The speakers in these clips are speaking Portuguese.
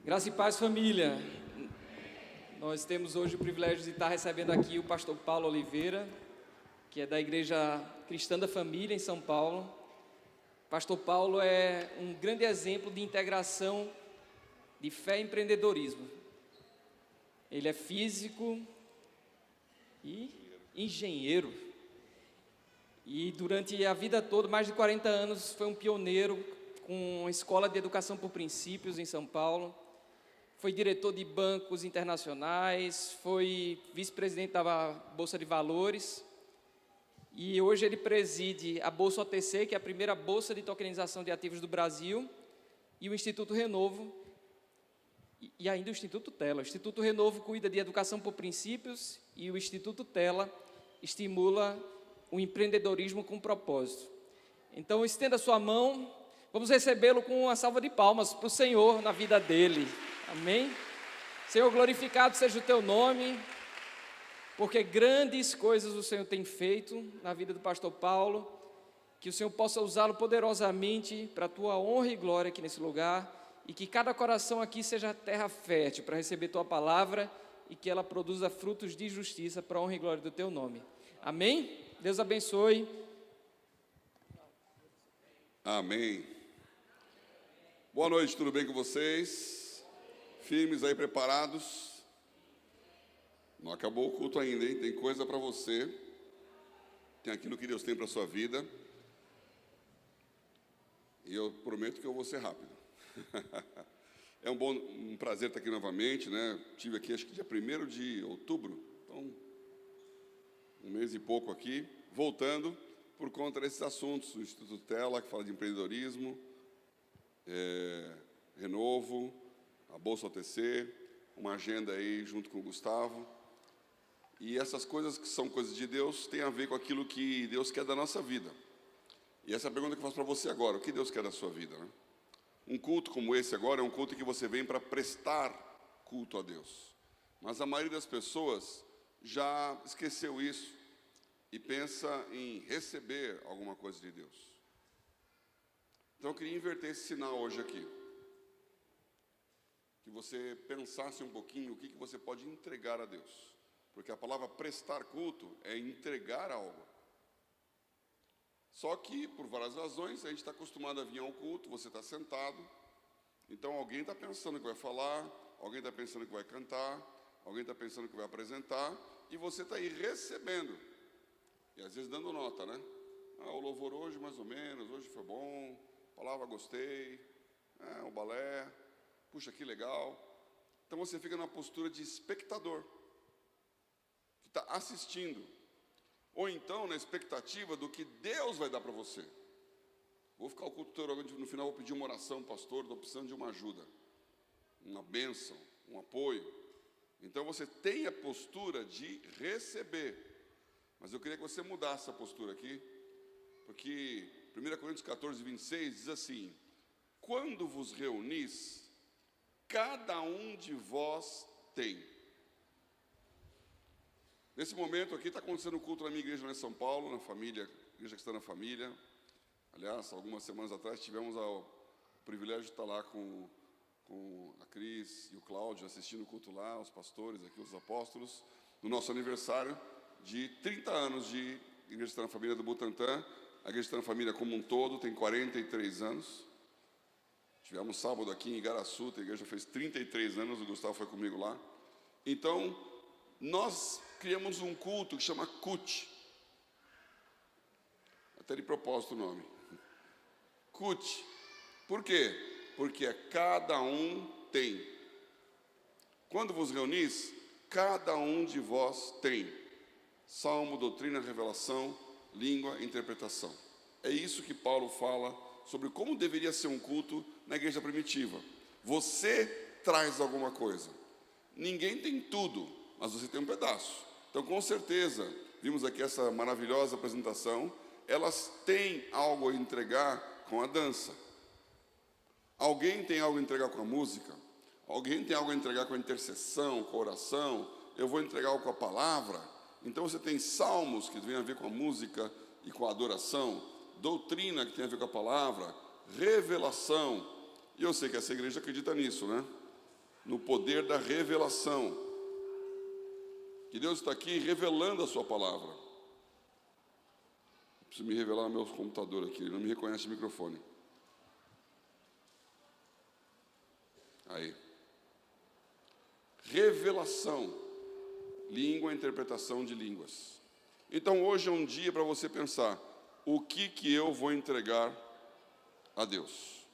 Graça e paz, família. Nós temos hoje o privilégio de estar recebendo aqui o pastor Paulo Oliveira, que é da Igreja Cristã da Família em São Paulo. Pastor Paulo é um grande exemplo de integração de fé e empreendedorismo. Ele é físico e engenheiro. E durante a vida toda, mais de 40 anos, foi um pioneiro com a Escola de Educação por Princípios em São Paulo. Foi diretor de bancos internacionais, foi vice-presidente da Bolsa de Valores. E hoje ele preside a Bolsa OTC, que é a primeira bolsa de tokenização de ativos do Brasil, e o Instituto Renovo, e ainda o Instituto Tela. O Instituto Renovo cuida de educação por princípios e o Instituto Tela estimula o empreendedorismo com propósito. Então, estenda sua mão, vamos recebê-lo com uma salva de palmas para o Senhor na vida dele. Amém? Senhor, glorificado seja o teu nome, porque grandes coisas o Senhor tem feito na vida do pastor Paulo, que o Senhor possa usá-lo poderosamente para a tua honra e glória aqui nesse lugar, e que cada coração aqui seja terra fértil para receber tua palavra e que ela produza frutos de justiça para a honra e glória do teu nome. Amém? Deus abençoe. Amém. Boa noite, tudo bem com vocês? Firmes aí, preparados? Não acabou o culto ainda, hein? Tem coisa para você. Tem aquilo que Deus tem para a sua vida. E eu prometo que eu vou ser rápido. É um prazer estar aqui novamente, né? Estive aqui, acho que dia 1º de outubro. Então, um mês e pouco aqui. Voltando por conta desses assuntos. O Instituto Tela, que fala de empreendedorismo. Renovo. A Bolsa OTC, uma agenda aí junto com o Gustavo. E essas coisas que são coisas de Deus têm a ver com aquilo que Deus quer da nossa vida. E essa é a pergunta que eu faço para você agora: o que Deus quer da sua vida, né? Um culto como esse agora é um culto que você vem para prestar culto a Deus. Mas a maioria das pessoas já esqueceu isso e pensa em receber alguma coisa de Deus. Então eu queria inverter esse sinal hoje aqui. Que você pensasse um pouquinho o que você pode entregar a Deus. Porque a palavra prestar culto é entregar algo. Só que, por várias razões, a gente está acostumado a vir ao culto, você está sentado, então alguém está pensando que vai falar, alguém está pensando que vai cantar, alguém está pensando que vai apresentar, e você está aí recebendo. E às vezes dando nota, né? O louvor hoje mais ou menos, hoje foi bom, a palavra gostei, o balé... Puxa, que legal. Então você fica na postura de espectador, que está assistindo, ou então na expectativa do que Deus vai dar para você. Vou ficar o culto todo, no final vou pedir uma oração, pastor, estou precisando de uma ajuda, uma bênção, um apoio. Então você tem a postura de receber. Mas eu queria que você mudasse a postura aqui, porque 1 Coríntios 14, 26 diz assim: quando vos reunis, cada um de vós tem. Nesse momento aqui está acontecendo o culto na minha igreja lá em São Paulo, na família, igreja que está na família. Aliás, algumas semanas atrás tivemos o privilégio de estar lá com a Cris e o Cláudio assistindo o culto lá, os pastores aqui, os apóstolos, no nosso aniversário de 30 anos de Igreja Cristã na Família do Butantã. A Igreja Cristã na Família como um todo tem 43 anos. Tivemos sábado aqui em Igaraçu, a igreja fez 33 anos, o Gustavo foi comigo lá. Então, nós criamos um culto que chama CUT. Até de propósito o nome. CUT. Por quê? Porque cada um tem. Quando vos reunis, cada um de vós tem. Salmo, doutrina, revelação, língua, interpretação. É isso que Paulo fala sobre como deveria ser um culto na igreja primitiva. Você traz alguma coisa. Ninguém tem tudo, mas você tem um pedaço. Então, com certeza, vimos aqui essa maravilhosa apresentação, elas têm algo a entregar com a dança. Alguém tem algo a entregar com a música. Alguém tem algo a entregar com a intercessão, com a oração. Eu vou entregar algo com a palavra. Então, você tem salmos que têm a ver com a música e com a adoração, doutrina que tem a ver com a palavra, revelação. E eu sei que essa igreja acredita nisso, né? no poder da revelação. Que Deus está aqui revelando a sua palavra. Preciso me revelar no meu computador aqui, ele não me reconhece o microfone. Aí. Revelação. Língua, interpretação de línguas. Então hoje é um dia para você pensar, o que eu vou entregar a Deus?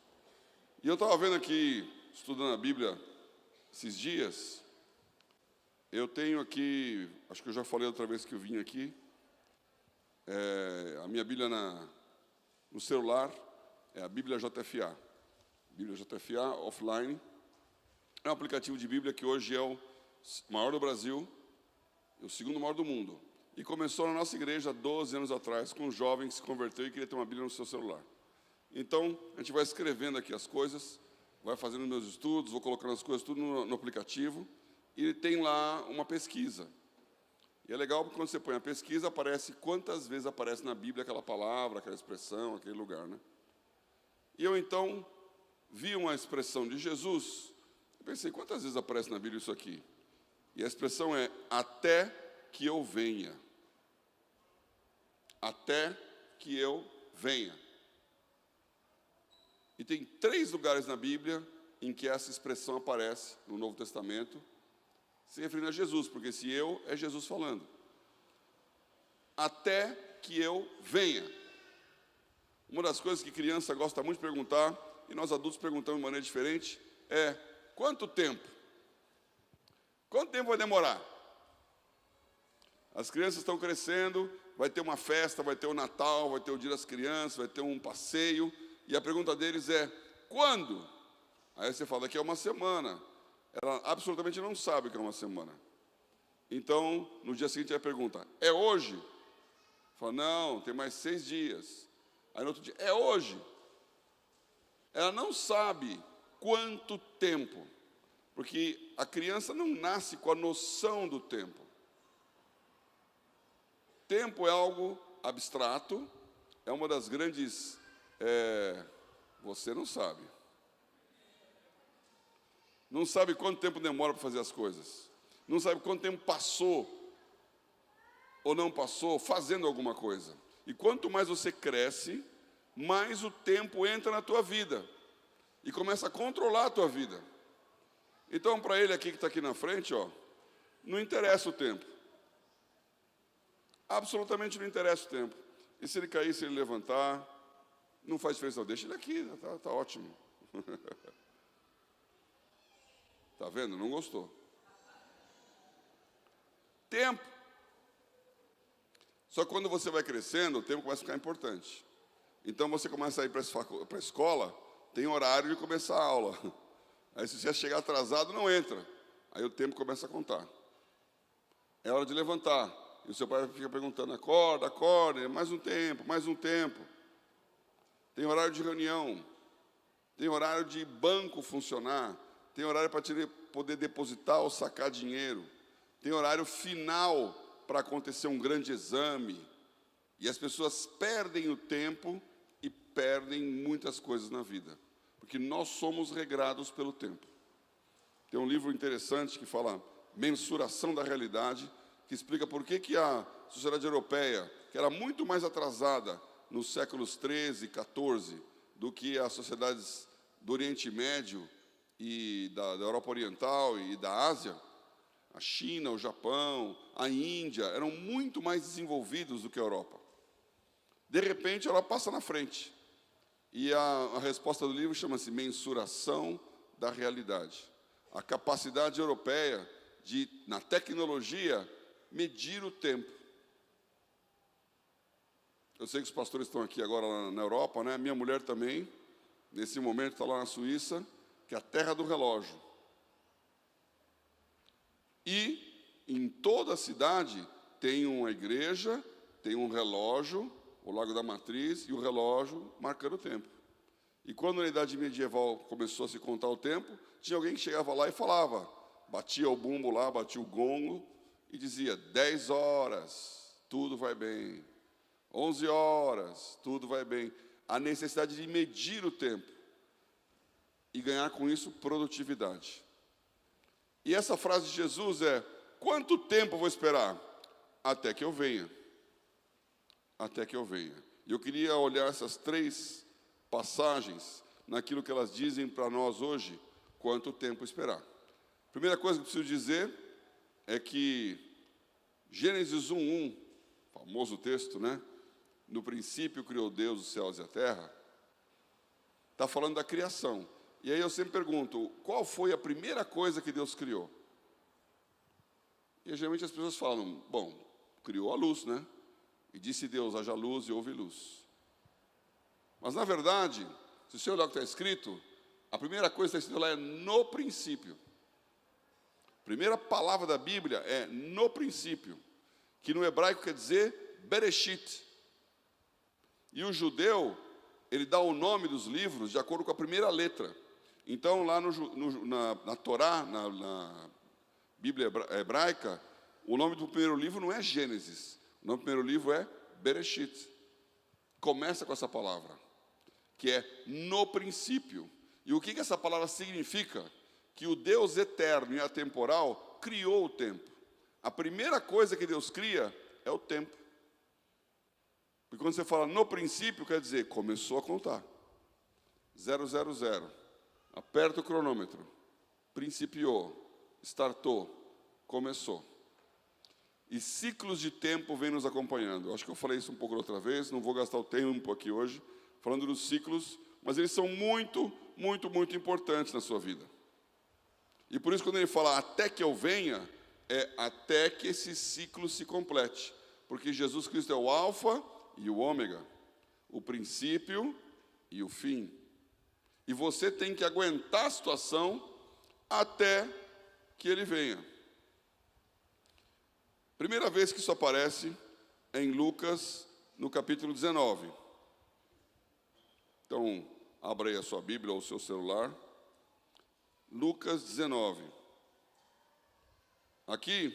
E eu estava vendo aqui, estudando a Bíblia esses dias, eu tenho aqui, acho que eu já falei outra vez que eu vim aqui, a minha Bíblia no celular é a Bíblia JFA. Bíblia JFA offline. É um aplicativo de Bíblia que hoje é o maior do Brasil e o segundo maior do mundo. E começou na nossa igreja há 12 anos atrás, com um jovem que se converteu e queria ter uma Bíblia no seu celular. Então, a gente vai escrevendo aqui as coisas, vai fazendo meus estudos, vou colocando as coisas tudo no aplicativo, e ele tem lá uma pesquisa. E é legal porque quando você põe a pesquisa, aparece quantas vezes aparece na Bíblia aquela palavra, aquela expressão, aquele lugar, né? E eu, então, vi uma expressão de Jesus, eu pensei, quantas vezes aparece na Bíblia isso aqui? E a expressão é, até que eu venha. Até que eu venha. E tem 3 lugares na Bíblia em que essa expressão aparece no Novo Testamento, se referindo a Jesus, porque esse eu é Jesus falando. Até que eu venha. Uma das coisas que criança gosta muito de perguntar, e nós adultos perguntamos de maneira diferente, é, quanto tempo? Quanto tempo vai demorar? As crianças estão crescendo, vai ter uma festa, vai ter o Natal, vai ter o Dia das Crianças, vai ter um passeio, e a pergunta deles é, quando? Aí você fala, daqui a uma semana. Ela absolutamente não sabe o que é uma semana. Então, no dia seguinte, ela pergunta, é hoje? Fala, não, tem mais 6 dias. Aí no outro dia, é hoje? Ela não sabe quanto tempo, porque a criança não nasce com a noção do tempo. Tempo é algo abstrato, é uma das grandes... você não sabe. Não sabe quanto tempo demora para fazer as coisas. Não sabe quanto tempo passou ou não passou fazendo alguma coisa. E quanto mais você cresce, mais o tempo entra na tua vida e começa a controlar a tua vida. Então, para ele aqui que está aqui na frente, ó, não interessa o tempo. Absolutamente não interessa o tempo. E se ele cair, se ele levantar, não faz diferença, deixa ele aqui, tá ótimo. Está vendo? Não gostou. Tempo. Só que quando você vai crescendo, o tempo começa a ficar importante. Então você começa a ir para a escola, tem horário de começar a aula. Aí se você chegar atrasado, não entra. Aí o tempo começa a contar. É hora de levantar. E o seu pai fica perguntando, acorda, acorda, mais um tempo, mais um tempo. Tem horário de reunião. Tem horário de banco funcionar. Tem horário para poder depositar ou sacar dinheiro. Tem horário final para acontecer um grande exame. E as pessoas perdem o tempo e perdem muitas coisas na vida. Porque nós somos regrados pelo tempo. Tem um livro interessante que fala Mensuração da Realidade, que explica por que a sociedade europeia, que era muito mais atrasada nos séculos 13 e 14 do que as sociedades do Oriente Médio e da Europa Oriental e da Ásia, a China, o Japão, a Índia, eram muito mais desenvolvidos do que a Europa. De repente, ela passa na frente. E a resposta do livro chama-se Mensuração da Realidade. A capacidade europeia de, na tecnologia, medir o tempo. Eu sei que os pastores estão aqui agora na Europa, né? Minha mulher também, nesse momento está lá na Suíça, que é a terra do relógio. E em toda a cidade tem uma igreja, tem um relógio, o Lago da Matriz, e o relógio marcando o tempo. E quando na Idade Medieval começou a se contar o tempo, tinha alguém que chegava lá e falava, batia o bumbo lá, batia o gongo, e dizia, 10 horas, tudo vai bem. 11 horas, tudo vai bem. A necessidade de medir o tempo e ganhar com isso produtividade. E essa frase de Jesus é: quanto tempo eu vou esperar? Até que eu venha. Até que eu venha. E eu queria olhar essas 3 passagens naquilo que elas dizem para nós hoje, quanto tempo esperar. Primeira coisa que eu preciso dizer é que Gênesis 1:1, famoso texto, né? No princípio criou Deus os céus e a terra, está falando da criação. E aí eu sempre pergunto, qual foi a primeira coisa que Deus criou? E geralmente as pessoas falam, bom, criou a luz, né? E disse Deus, haja luz e houve luz. Mas na verdade, se você olhar o que está escrito, a primeira coisa que está escrito lá é no princípio. A primeira palavra da Bíblia é no princípio, que no hebraico quer dizer Bereshit. E o judeu, ele dá o nome dos livros de acordo com a primeira letra. Então, lá na Torá, na Bíblia hebraica, o nome do primeiro livro não é Gênesis. O nome do primeiro livro é Bereshit. Começa com essa palavra, que é no princípio. E o que essa palavra significa? Que o Deus eterno e atemporal criou o tempo. A primeira coisa que Deus cria é o tempo. Porque quando você fala no princípio, quer dizer, começou a contar. 000. Aperta o cronômetro. Principiou. Startou. Começou. E ciclos de tempo vêm nos acompanhando. Eu acho que eu falei isso um pouco outra vez, não vou gastar o tempo aqui hoje, falando dos ciclos, mas eles são muito, muito, muito importantes na sua vida. E por isso, quando ele fala até que eu venha, é até que esse ciclo se complete. Porque Jesus Cristo é o alfa e o ômega, o princípio e o fim. E você tem que aguentar a situação até que ele venha. Primeira vez que isso aparece é em Lucas, no capítulo 19. Então, abra aí a sua Bíblia ou o seu celular. Lucas 19. Aqui,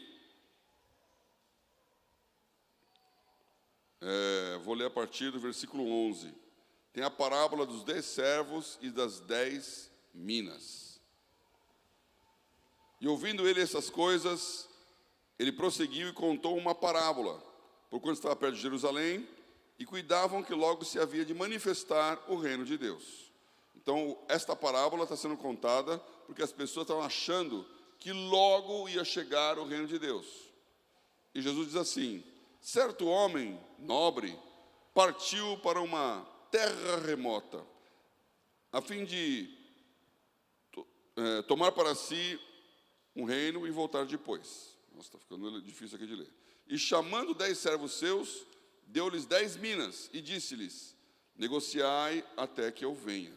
vou ler a partir do versículo 11. Tem a parábola dos 10 servos e das 10 minas. E ouvindo ele essas coisas, ele prosseguiu e contou uma parábola, porquanto estava perto de Jerusalém, e cuidavam que logo se havia de manifestar o reino de Deus. Então, esta parábola está sendo contada porque as pessoas estavam achando que logo ia chegar o reino de Deus. E Jesus diz assim: certo homem nobre partiu para uma terra remota, a fim de tomar para si um reino e voltar depois. Nossa, está ficando difícil aqui de ler. E chamando 10 servos seus, deu-lhes 10 minas e disse-lhes: negociai até que eu venha.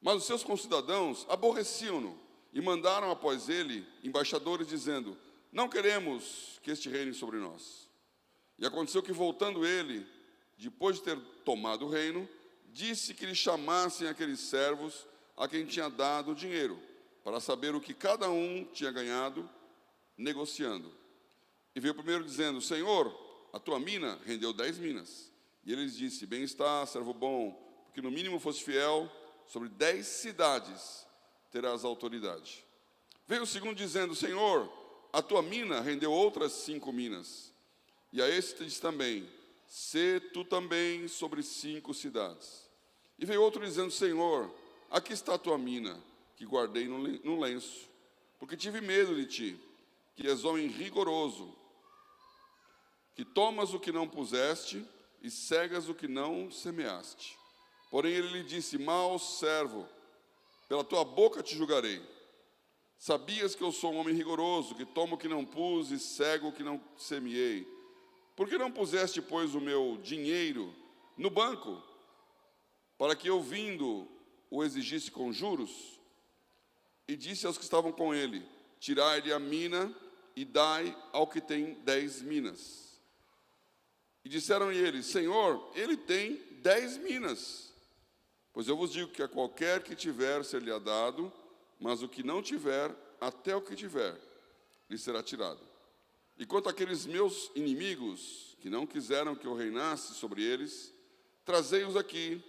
Mas os seus concidadãos aborreciam-no e mandaram após ele embaixadores dizendo: não queremos que este reine sobre nós. E aconteceu que, voltando ele, depois de ter tomado o reino, disse que lhe chamassem aqueles servos a quem tinha dado o dinheiro, para saber o que cada um tinha ganhado, negociando. E veio o primeiro dizendo: Senhor, a tua mina rendeu 10 minas. E ele lhes disse: bem está, servo bom, porque no mínimo foste fiel, sobre 10 cidades terás autoridade. Veio o segundo dizendo: Senhor, a tua mina rendeu outras 5 minas. E a este diz também: sê tu também sobre 5 cidades. E veio outro dizendo: Senhor, aqui está a tua mina, que guardei no lenço, porque tive medo de ti, que és homem rigoroso, que tomas o que não puseste e cegas o que não semeaste. Porém ele lhe disse: mau servo, pela tua boca te julgarei. Sabias que eu sou um homem rigoroso, que tomo o que não pus e cego o que não semeei. Por que não puseste, pois, o meu dinheiro no banco, para que eu, vindo, o exigisse com juros? E disse aos que estavam com ele: tirai-lhe a mina e dai ao que tem 10 minas. E disseram-lhe eles: Senhor, ele tem 10 minas. Pois eu vos digo que a qualquer que tiver ser-lhe-á dado, mas o que não tiver, até o que tiver, lhe será tirado. E quanto àqueles meus inimigos, que não quiseram que eu reinasse sobre eles, trazei-os aqui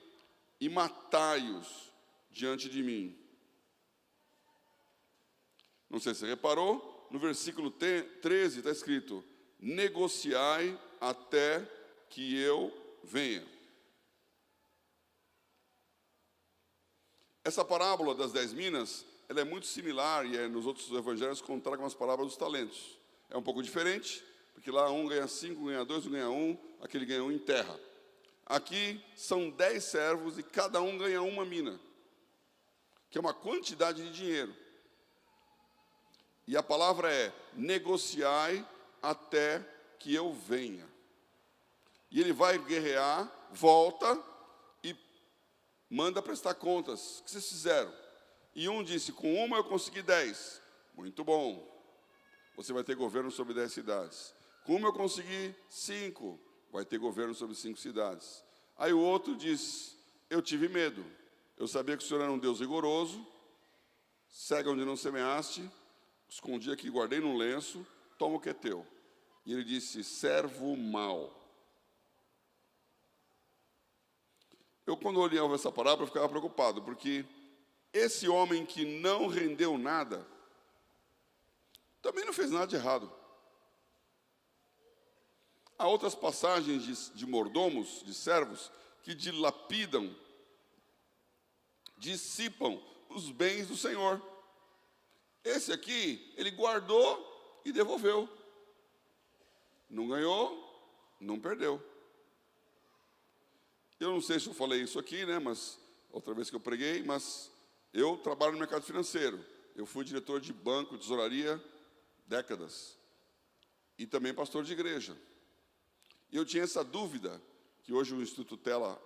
e matai-os diante de mim. Não sei se você reparou, no versículo 13 está escrito: negociai até que eu venha. Essa parábola das 10 minas, ela é muito similar, e nos outros evangelhos contada com as parábolas dos talentos. É um pouco diferente, porque lá um ganha 5, ganha 2, um ganha 1, aquele ganha 1 em terra. Aqui são 10 servos e cada um ganha uma mina, que é uma quantidade de dinheiro. E a palavra é: negociai até que eu venha. E ele vai guerrear, volta e manda prestar contas. O que vocês fizeram? E um disse: com uma eu consegui 10. Muito bom. Você vai ter governo sobre 10 cidades. Com uma eu consegui 5. Vai ter governo sobre 5 cidades. Aí o outro diz: eu tive medo. Eu sabia que o Senhor era um Deus rigoroso. Cega onde não semeaste. Escondi aqui, guardei num lenço. Toma o que é teu. E ele disse: servo mau. Eu, quando olhava essa parábola, eu ficava preocupado, porque esse homem que não rendeu nada, também não fez nada de errado. Há outras passagens de mordomos, de servos, que dilapidam, dissipam os bens do Senhor. Esse aqui, ele guardou e devolveu. Não ganhou, não perdeu. Eu não sei se eu falei isso aqui, mas outra vez que eu preguei, mas eu trabalho no mercado financeiro. Eu fui diretor de banco, tesouraria, décadas. E também pastor de igreja. E eu tinha essa dúvida, que hoje o Instituto Tela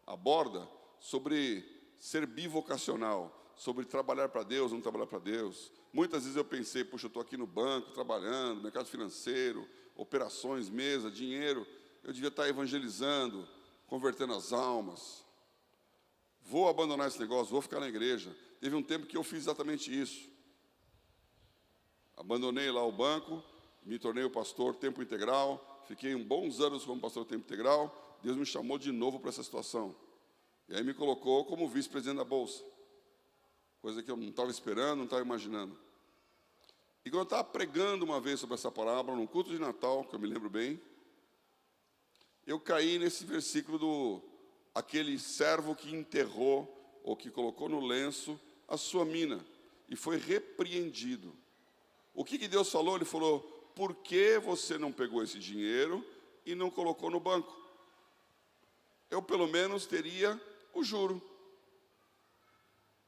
aborda, sobre ser bivocacional, sobre trabalhar para Deus, não trabalhar para Deus. Muitas vezes eu pensei: puxa, eu estou aqui no banco, trabalhando, mercado financeiro, operações, mesa, dinheiro, eu devia estar evangelizando, convertendo as almas. Vou abandonar esse negócio, vou ficar na igreja. Teve um tempo que eu fiz exatamente isso. Abandonei lá o banco, me tornei o pastor tempo integral, fiquei bons anos como pastor tempo integral. Deus me chamou de novo para essa situação. E aí me colocou como vice-presidente da Bolsa. Coisa que eu não estava esperando, não estava imaginando. E quando eu estava pregando uma vez sobre essa parábola, num culto de Natal, que eu me lembro bem, eu caí nesse versículo do aquele servo que enterrou, ou que colocou no lenço, a sua mina, e foi repreendido. O que Deus falou? Ele falou: por que você não pegou esse dinheiro e não colocou no banco? Eu pelo menos teria o juro.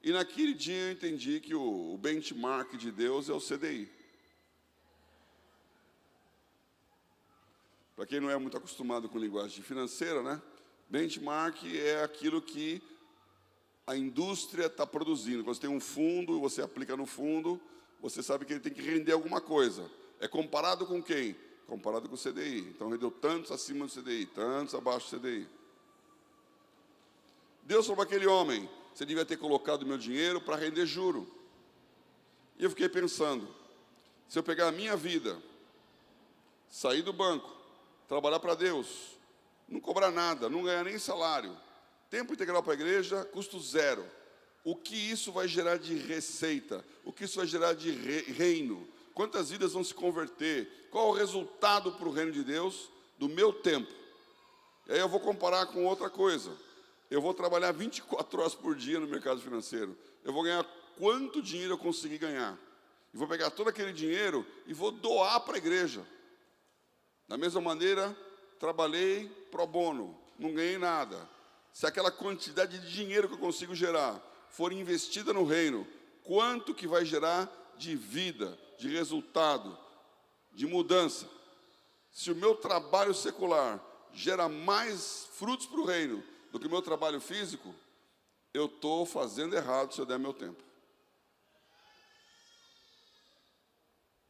E naquele dia eu entendi que o benchmark de Deus é o CDI. Para quem não é muito acostumado com linguagem financeira, benchmark é aquilo que a indústria está produzindo. Você tem um fundo, você aplica no fundo, você sabe que ele tem que render alguma coisa. É comparado com quem? Comparado com o CDI. Então rendeu tantos acima do CDI, tantos abaixo do CDI. Deus falou para aquele homem: você devia ter colocado meu dinheiro para render juro. E eu fiquei pensando: se eu pegar a minha vida, sair do banco, trabalhar para Deus, não cobrar nada, não ganhar nem salário, tempo integral para a igreja, custo zero, o que isso vai gerar de receita? O que isso vai gerar de reino? Quantas vidas vão se converter? Qual o resultado para o reino de Deus do meu tempo? E aí eu vou comparar com outra coisa. Eu vou trabalhar 24 horas por dia no mercado financeiro. Eu vou ganhar quanto dinheiro eu conseguir ganhar. E vou pegar todo aquele dinheiro e vou doar para a igreja. Da mesma maneira, trabalhei pro bono, não ganhei nada. Se aquela quantidade de dinheiro que eu consigo gerar for investida no reino, quanto que vai gerar de vida, de resultado, de mudança? Se o meu trabalho secular gera mais frutos para o reino do que o meu trabalho físico, eu estou fazendo errado se eu der meu tempo.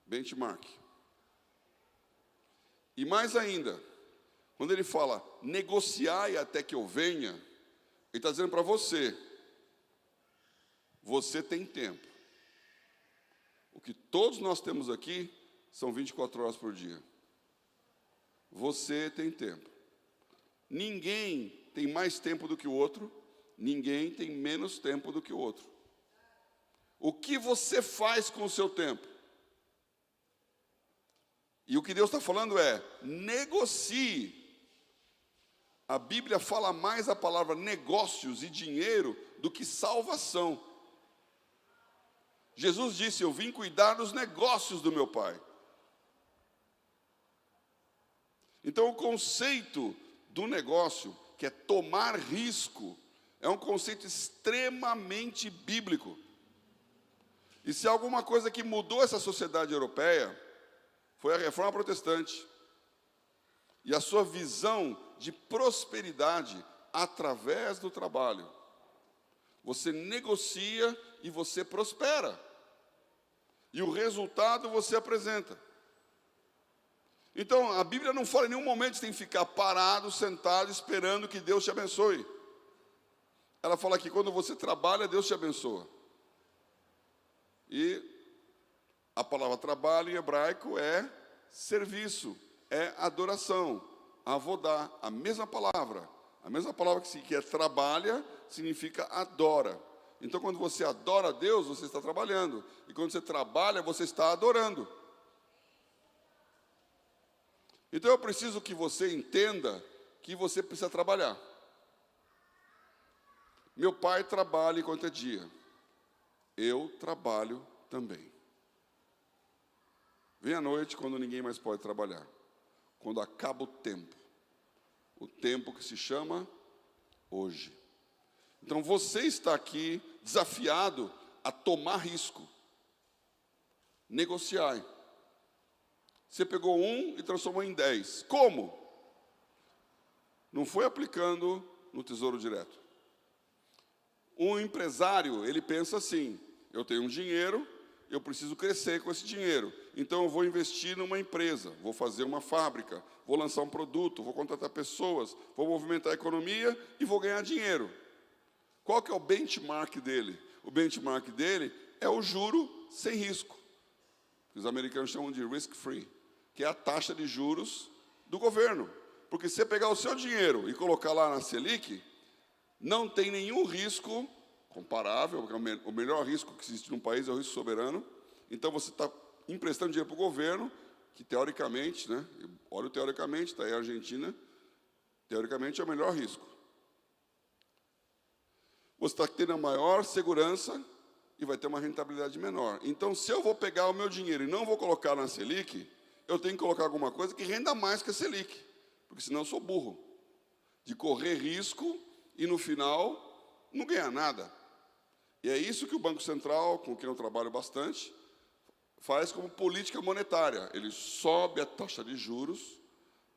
Benchmark. E mais ainda, quando ele fala negociai até que eu venha, ele está dizendo para você: você tem tempo. O que todos nós temos aqui são 24 horas por dia. Você tem tempo. Ninguém tem mais tempo do que o outro, ninguém tem menos tempo do que o outro. O que você faz com o seu tempo? E o que Deus está falando é, negocie. A Bíblia fala mais a palavra negócios e dinheiro do que salvação. Jesus disse, eu vim cuidar dos negócios do meu Pai. Então o conceito do negócio, que é tomar risco, é um conceito extremamente bíblico. E se alguma coisa que mudou essa sociedade europeia, foi a Reforma Protestante. E a sua visão de prosperidade através do trabalho. Você negocia e você prospera. E o resultado você apresenta. Então, a Bíblia não fala em nenhum momento que você tem que ficar parado, sentado, esperando que Deus te abençoe. Ela fala que quando você trabalha, Deus te abençoa. E a palavra trabalho em hebraico é serviço, é adoração, avodá, a mesma palavra que é trabalha, significa adora. Então, quando você adora a Deus, você está trabalhando. E quando você trabalha, você está adorando. Então, eu preciso que você entenda que você precisa trabalhar. Meu pai trabalha enquanto é dia. Eu trabalho também. Vem à noite quando ninguém mais pode trabalhar. Quando acaba o tempo. O tempo que se chama hoje. Então você está aqui desafiado a tomar risco. Negociar. Você pegou 1 e transformou em 10. Como? Não foi aplicando no Tesouro Direto. Um empresário, ele pensa assim, eu tenho um dinheiro, eu preciso crescer com esse dinheiro. Então eu vou investir numa empresa, vou fazer uma fábrica, vou lançar um produto, vou contratar pessoas, vou movimentar a economia e vou ganhar dinheiro. Qual que é o benchmark dele? O benchmark dele é o juro sem risco. Os americanos chamam de risk free, que é a taxa de juros do governo. Porque se você pegar o seu dinheiro e colocar lá na Selic, não tem nenhum risco comparável, porque o melhor risco que existe num país é o risco soberano. Então você está emprestando dinheiro para o governo, que teoricamente, né, olha teoricamente, está aí a Argentina, teoricamente é o melhor risco. Você está tendo a maior segurança e vai ter uma rentabilidade menor. Então, se eu vou pegar o meu dinheiro e não vou colocar na Selic, eu tenho que colocar alguma coisa que renda mais que a Selic, porque senão eu sou burro, de correr risco e no final não ganhar nada. E é isso que o Banco Central, com quem eu trabalho bastante, faz como política monetária. Ele sobe a taxa de juros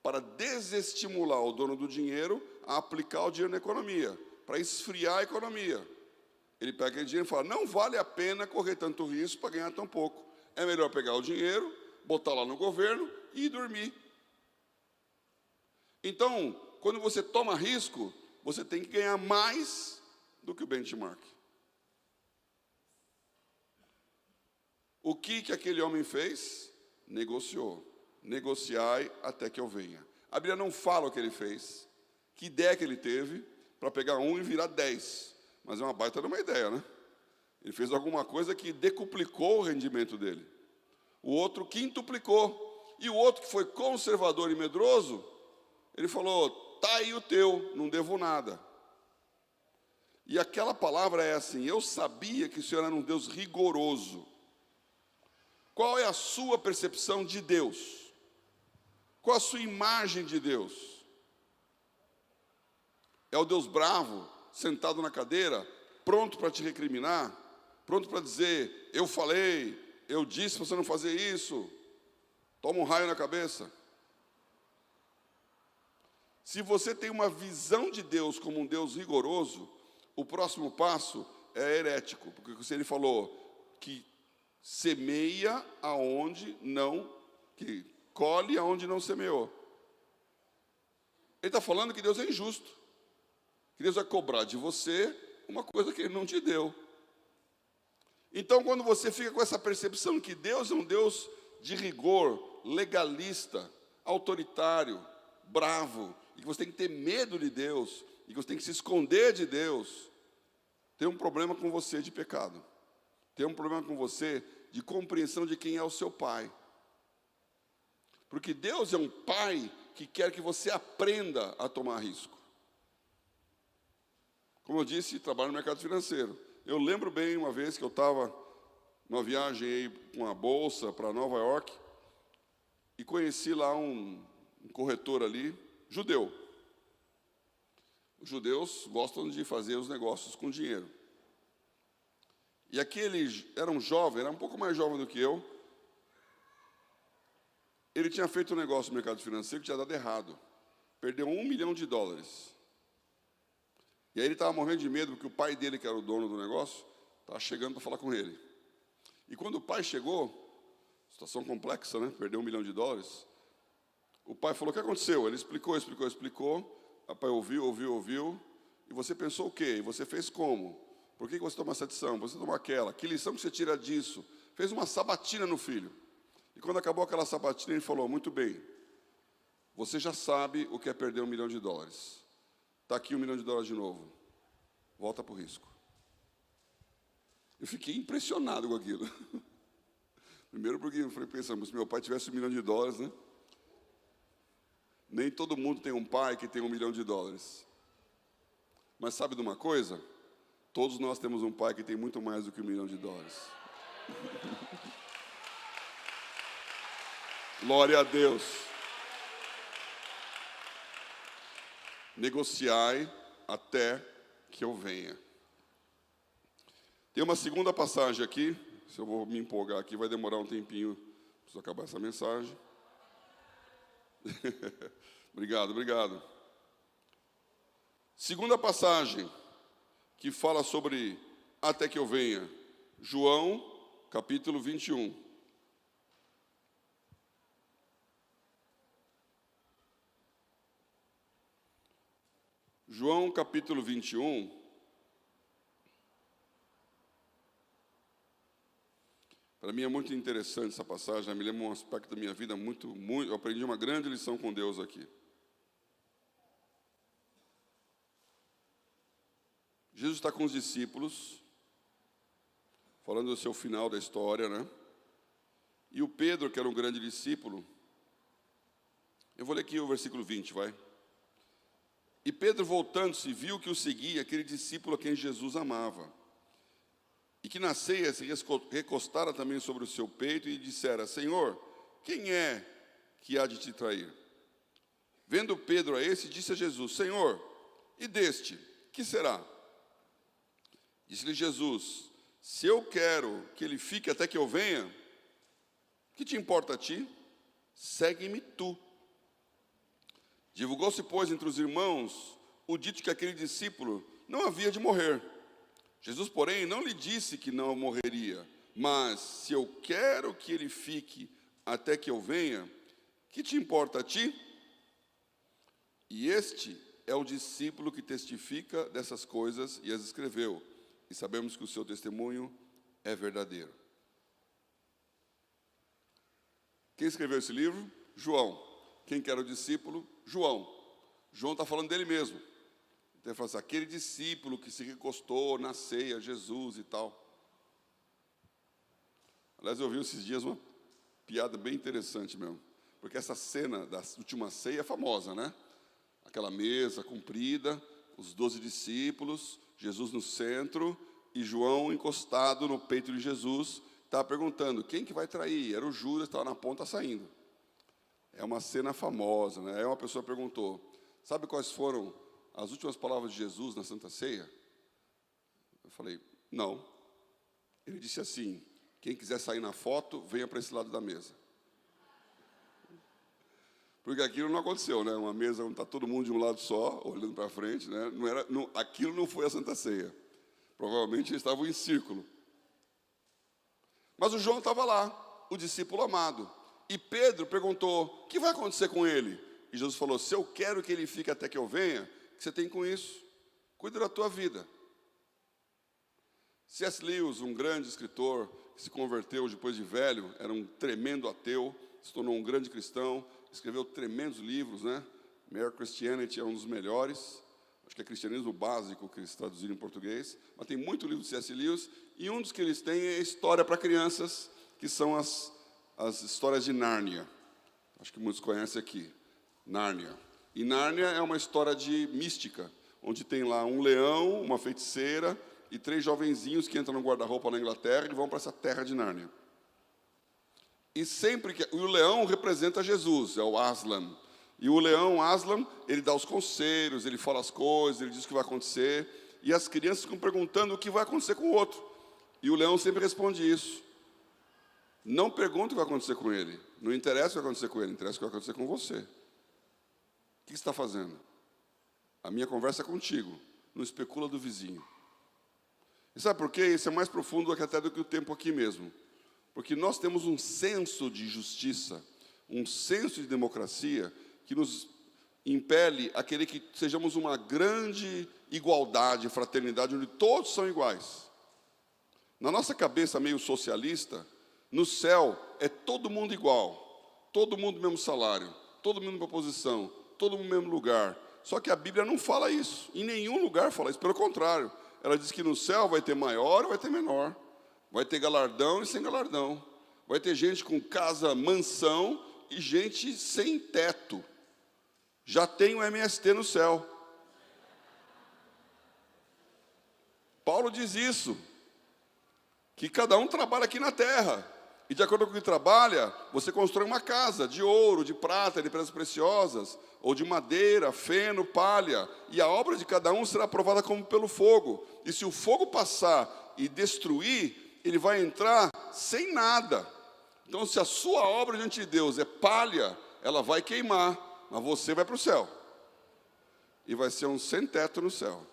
para desestimular o dono do dinheiro a aplicar o dinheiro na economia, para esfriar a economia. Ele pega aquele dinheiro e fala, não vale a pena correr tanto risco para ganhar tão pouco. É melhor pegar o dinheiro, botar lá no governo e ir dormir. Então, quando você toma risco, você tem que ganhar mais do que o benchmark. O que aquele homem fez? Negociou. Negociai até que eu venha. A Bíblia não fala o que ele fez, que ideia que ele teve para pegar 1 e virar 10. Mas é uma baita de uma ideia, né? Ele fez alguma coisa que decuplicou o rendimento dele. O outro quintuplicou. E o outro que foi conservador e medroso, ele falou, tá aí o teu, não devo nada. E aquela palavra é assim, eu sabia que o Senhor era um Deus rigoroso. Qual é a sua percepção de Deus? Qual a sua imagem de Deus? É o Deus bravo, sentado na cadeira, pronto para te recriminar? Pronto para dizer, eu falei, eu disse para você não fazer isso? Toma um raio na cabeça. Se você tem uma visão de Deus como um Deus rigoroso, o próximo passo é herético, porque se ele falou que semeia aonde não, que colhe aonde não semeou. Ele está falando que Deus é injusto, que Deus vai cobrar de você uma coisa que Ele não te deu. Então, quando você fica com essa percepção que Deus é um Deus de rigor, legalista, autoritário, bravo, e que você tem que ter medo de Deus, e que você tem que se esconder de Deus, tem um problema com você de pecado. tem um problema com você de compreensão de quem é o seu pai. Porque Deus é um pai que quer que você aprenda a tomar risco. Como eu disse, trabalho no mercado financeiro. Eu lembro bem uma vez que eu estava numa viagem aí com a bolsa para Nova York e conheci lá um corretor ali, judeu. Os judeus gostam de fazer os negócios com dinheiro. E aquele era um jovem, era um pouco mais jovem do que eu. Ele tinha feito um negócio no mercado financeiro que tinha dado errado. Perdeu $1 milhão. E aí ele estava morrendo de medo, porque o pai dele, que era o dono do negócio, estava chegando para falar com ele. E quando o pai chegou, situação complexa, né? Perdeu $1 milhão. O pai falou: o que aconteceu? Ele explicou. O pai ouviu. E você pensou o quê? E você fez como? Por que você toma essa decisão? Você tomou aquela? Que lição que você tira disso? Fez uma sabatina no filho. E quando acabou aquela sabatina, ele falou: muito bem, você já sabe o que é perder $1 milhão. Está aqui $1 milhão de novo. Volta para o risco. Eu fiquei impressionado com aquilo. Primeiro porque eu falei pensando, se meu pai tivesse $1 milhão, né? Nem todo mundo tem um pai que tem $1 milhão. Mas sabe de uma coisa? Todos nós temos um pai que tem muito mais do que $1 milhão. Glória a Deus. Negociai até que eu venha. Tem uma segunda passagem aqui. Se eu vou me empolgar aqui, vai demorar um tempinho. Preciso acabar essa mensagem. Obrigado. Segunda passagem que fala sobre até que eu venha. João, capítulo 21. João, capítulo 21. Para mim é muito interessante essa passagem, me lembra um aspecto da minha vida muito, eu aprendi uma grande lição com Deus aqui. Jesus está com os discípulos, falando do seu final da história, né? E o Pedro, que era um grande discípulo, eu vou ler aqui o versículo 20, vai. E Pedro, voltando-se, viu que o seguia aquele discípulo a quem Jesus amava. E que na ceia se recostara também sobre o seu peito e dissera: Senhor, quem é que há de te trair? Vendo Pedro a esse, disse a Jesus: Senhor, e deste, que será? Disse-lhe Jesus: se eu quero que ele fique até que eu venha, que te importa a ti? Segue-me tu. Divulgou-se, pois, entre os irmãos o dito que aquele discípulo não havia de morrer. Jesus, porém, não lhe disse que não morreria, mas se eu quero que ele fique até que eu venha, que te importa a ti? E este é o discípulo que testifica dessas coisas e as escreveu, e sabemos que o seu testemunho é verdadeiro. Quem escreveu esse livro? João. Quem que era o discípulo? João. João está falando dele mesmo. Então ele fala assim, aquele discípulo que se recostou na ceia, Jesus e tal. Aliás, eu ouvi esses dias uma piada bem interessante mesmo. Porque essa cena da última ceia é famosa, né? Aquela mesa comprida, os 12 discípulos, Jesus no centro e João encostado no peito de Jesus, estava perguntando, quem que vai trair? Era o Judas, estava na ponta saindo. É uma cena famosa, né? Aí uma pessoa perguntou, sabe quais foram as últimas palavras de Jesus na Santa Ceia? Eu falei, não. Ele disse assim, quem quiser sair na foto, venha para esse lado da mesa. Porque aquilo não aconteceu, né? Uma mesa onde está todo mundo de um lado só, olhando para frente, né? Aquilo não foi a Santa Ceia. Provavelmente eles estavam em círculo. Mas o João estava lá, o discípulo amado. E Pedro perguntou, o que vai acontecer com ele? E Jesus falou, se eu quero que ele fique até que eu venha, o que você tem com isso? Cuida da tua vida. C.S. Lewis, um grande escritor, que se converteu depois de velho, era um tremendo ateu, se tornou um grande cristão, escreveu tremendos livros, né? Mere Christianity é um dos melhores. acho que é Cristianismo Básico, que eles traduziram em português, mas tem muito livro de C.S. Lewis, e um dos que eles têm é História para Crianças, que são as histórias de Nárnia. Acho que muitos conhecem aqui, Nárnia. E Nárnia é uma história de mística, onde tem lá um leão, uma feiticeira e 3 jovenzinhos que entram no guarda-roupa na Inglaterra e vão para essa terra de Nárnia. E sempre que... o leão representa Jesus, é o Aslan. E o leão, Aslan, ele dá os conselhos, ele fala as coisas, ele diz o que vai acontecer. E as crianças ficam perguntando o que vai acontecer com o outro. E o leão sempre responde isso. Não pergunta o que vai acontecer com ele. Não interessa o que vai acontecer com ele, interessa o que vai acontecer com você. O que você está fazendo? A minha conversa é contigo. Não especula do vizinho. E sabe por quê? Isso é mais profundo até do que o tempo aqui mesmo. Porque nós temos um senso de justiça, um senso de democracia que nos impele a querer que sejamos uma grande igualdade, fraternidade, onde todos são iguais. Na nossa cabeça meio socialista, no céu é todo mundo igual, todo mundo mesmo salário, todo mundo mesma posição, todo mundo no mesmo lugar. Só que a Bíblia não fala isso, em nenhum lugar fala isso, pelo contrário. Ela diz que no céu vai ter maior e vai ter menor, vai ter galardão e sem galardão, vai ter gente com casa, mansão e gente sem teto. Já tem o MST no céu. Paulo diz isso, que cada um trabalha aqui na terra. E de acordo com o que trabalha, você constrói uma casa de ouro, de prata, de pedras preciosas, ou de madeira, feno, palha. E a obra de cada um será provada como pelo fogo. E se o fogo passar e destruir, ele vai entrar sem nada. Então, se a sua obra diante de Deus é palha, ela vai queimar, mas você vai para o céu. E vai ser um sem teto no céu.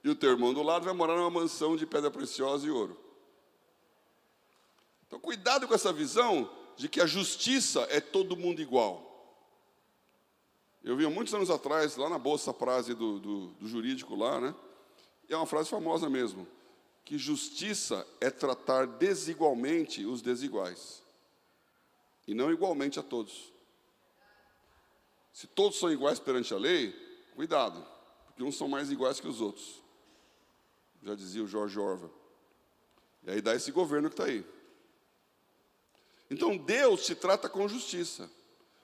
E o teu irmão do lado vai morar numa mansão de pedra preciosa e ouro. Então, cuidado com essa visão de que a justiça é todo mundo igual. Eu vi há muitos anos atrás, lá na bolsa, a frase do jurídico lá, né? E é uma frase famosa mesmo, que justiça é tratar desigualmente os desiguais, e não igualmente a todos. Se todos são iguais perante a lei, cuidado, porque uns são mais iguais que os outros. Já dizia o George Orwell. E aí dá esse governo que está aí. Então, Deus te trata com justiça.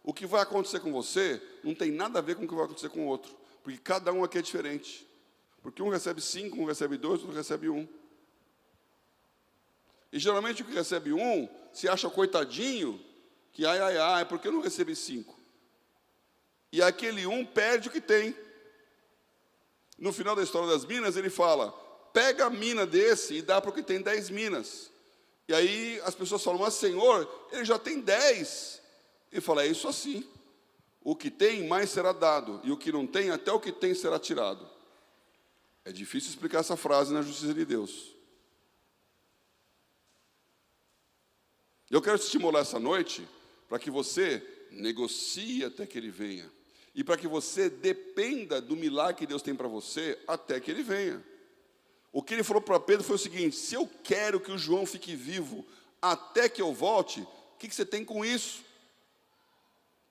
O que vai acontecer com você não tem nada a ver com o que vai acontecer com o outro. Porque cada um aqui é diferente. Porque um recebe 5, um recebe 2, outro recebe 1. E geralmente o que recebe 1 se acha coitadinho, que ai, porque eu não recebi 5? E aquele 1 perde o que tem. No final da história das minas, ele fala, pega a mina desse e dá para o que tem 10 minas. E aí as pessoas falam, mas Senhor, ele já tem 10. Ele fala, é isso assim. O que tem, mais será dado. E o que não tem, até o que tem será tirado. É difícil explicar essa frase na justiça de Deus. Eu quero te estimular essa noite para que você negocie até que ele venha. E para que você dependa do milagre que Deus tem para você até que ele venha. O que ele falou para Pedro foi o seguinte, se eu quero que o João fique vivo até que eu volte, o que você tem com isso?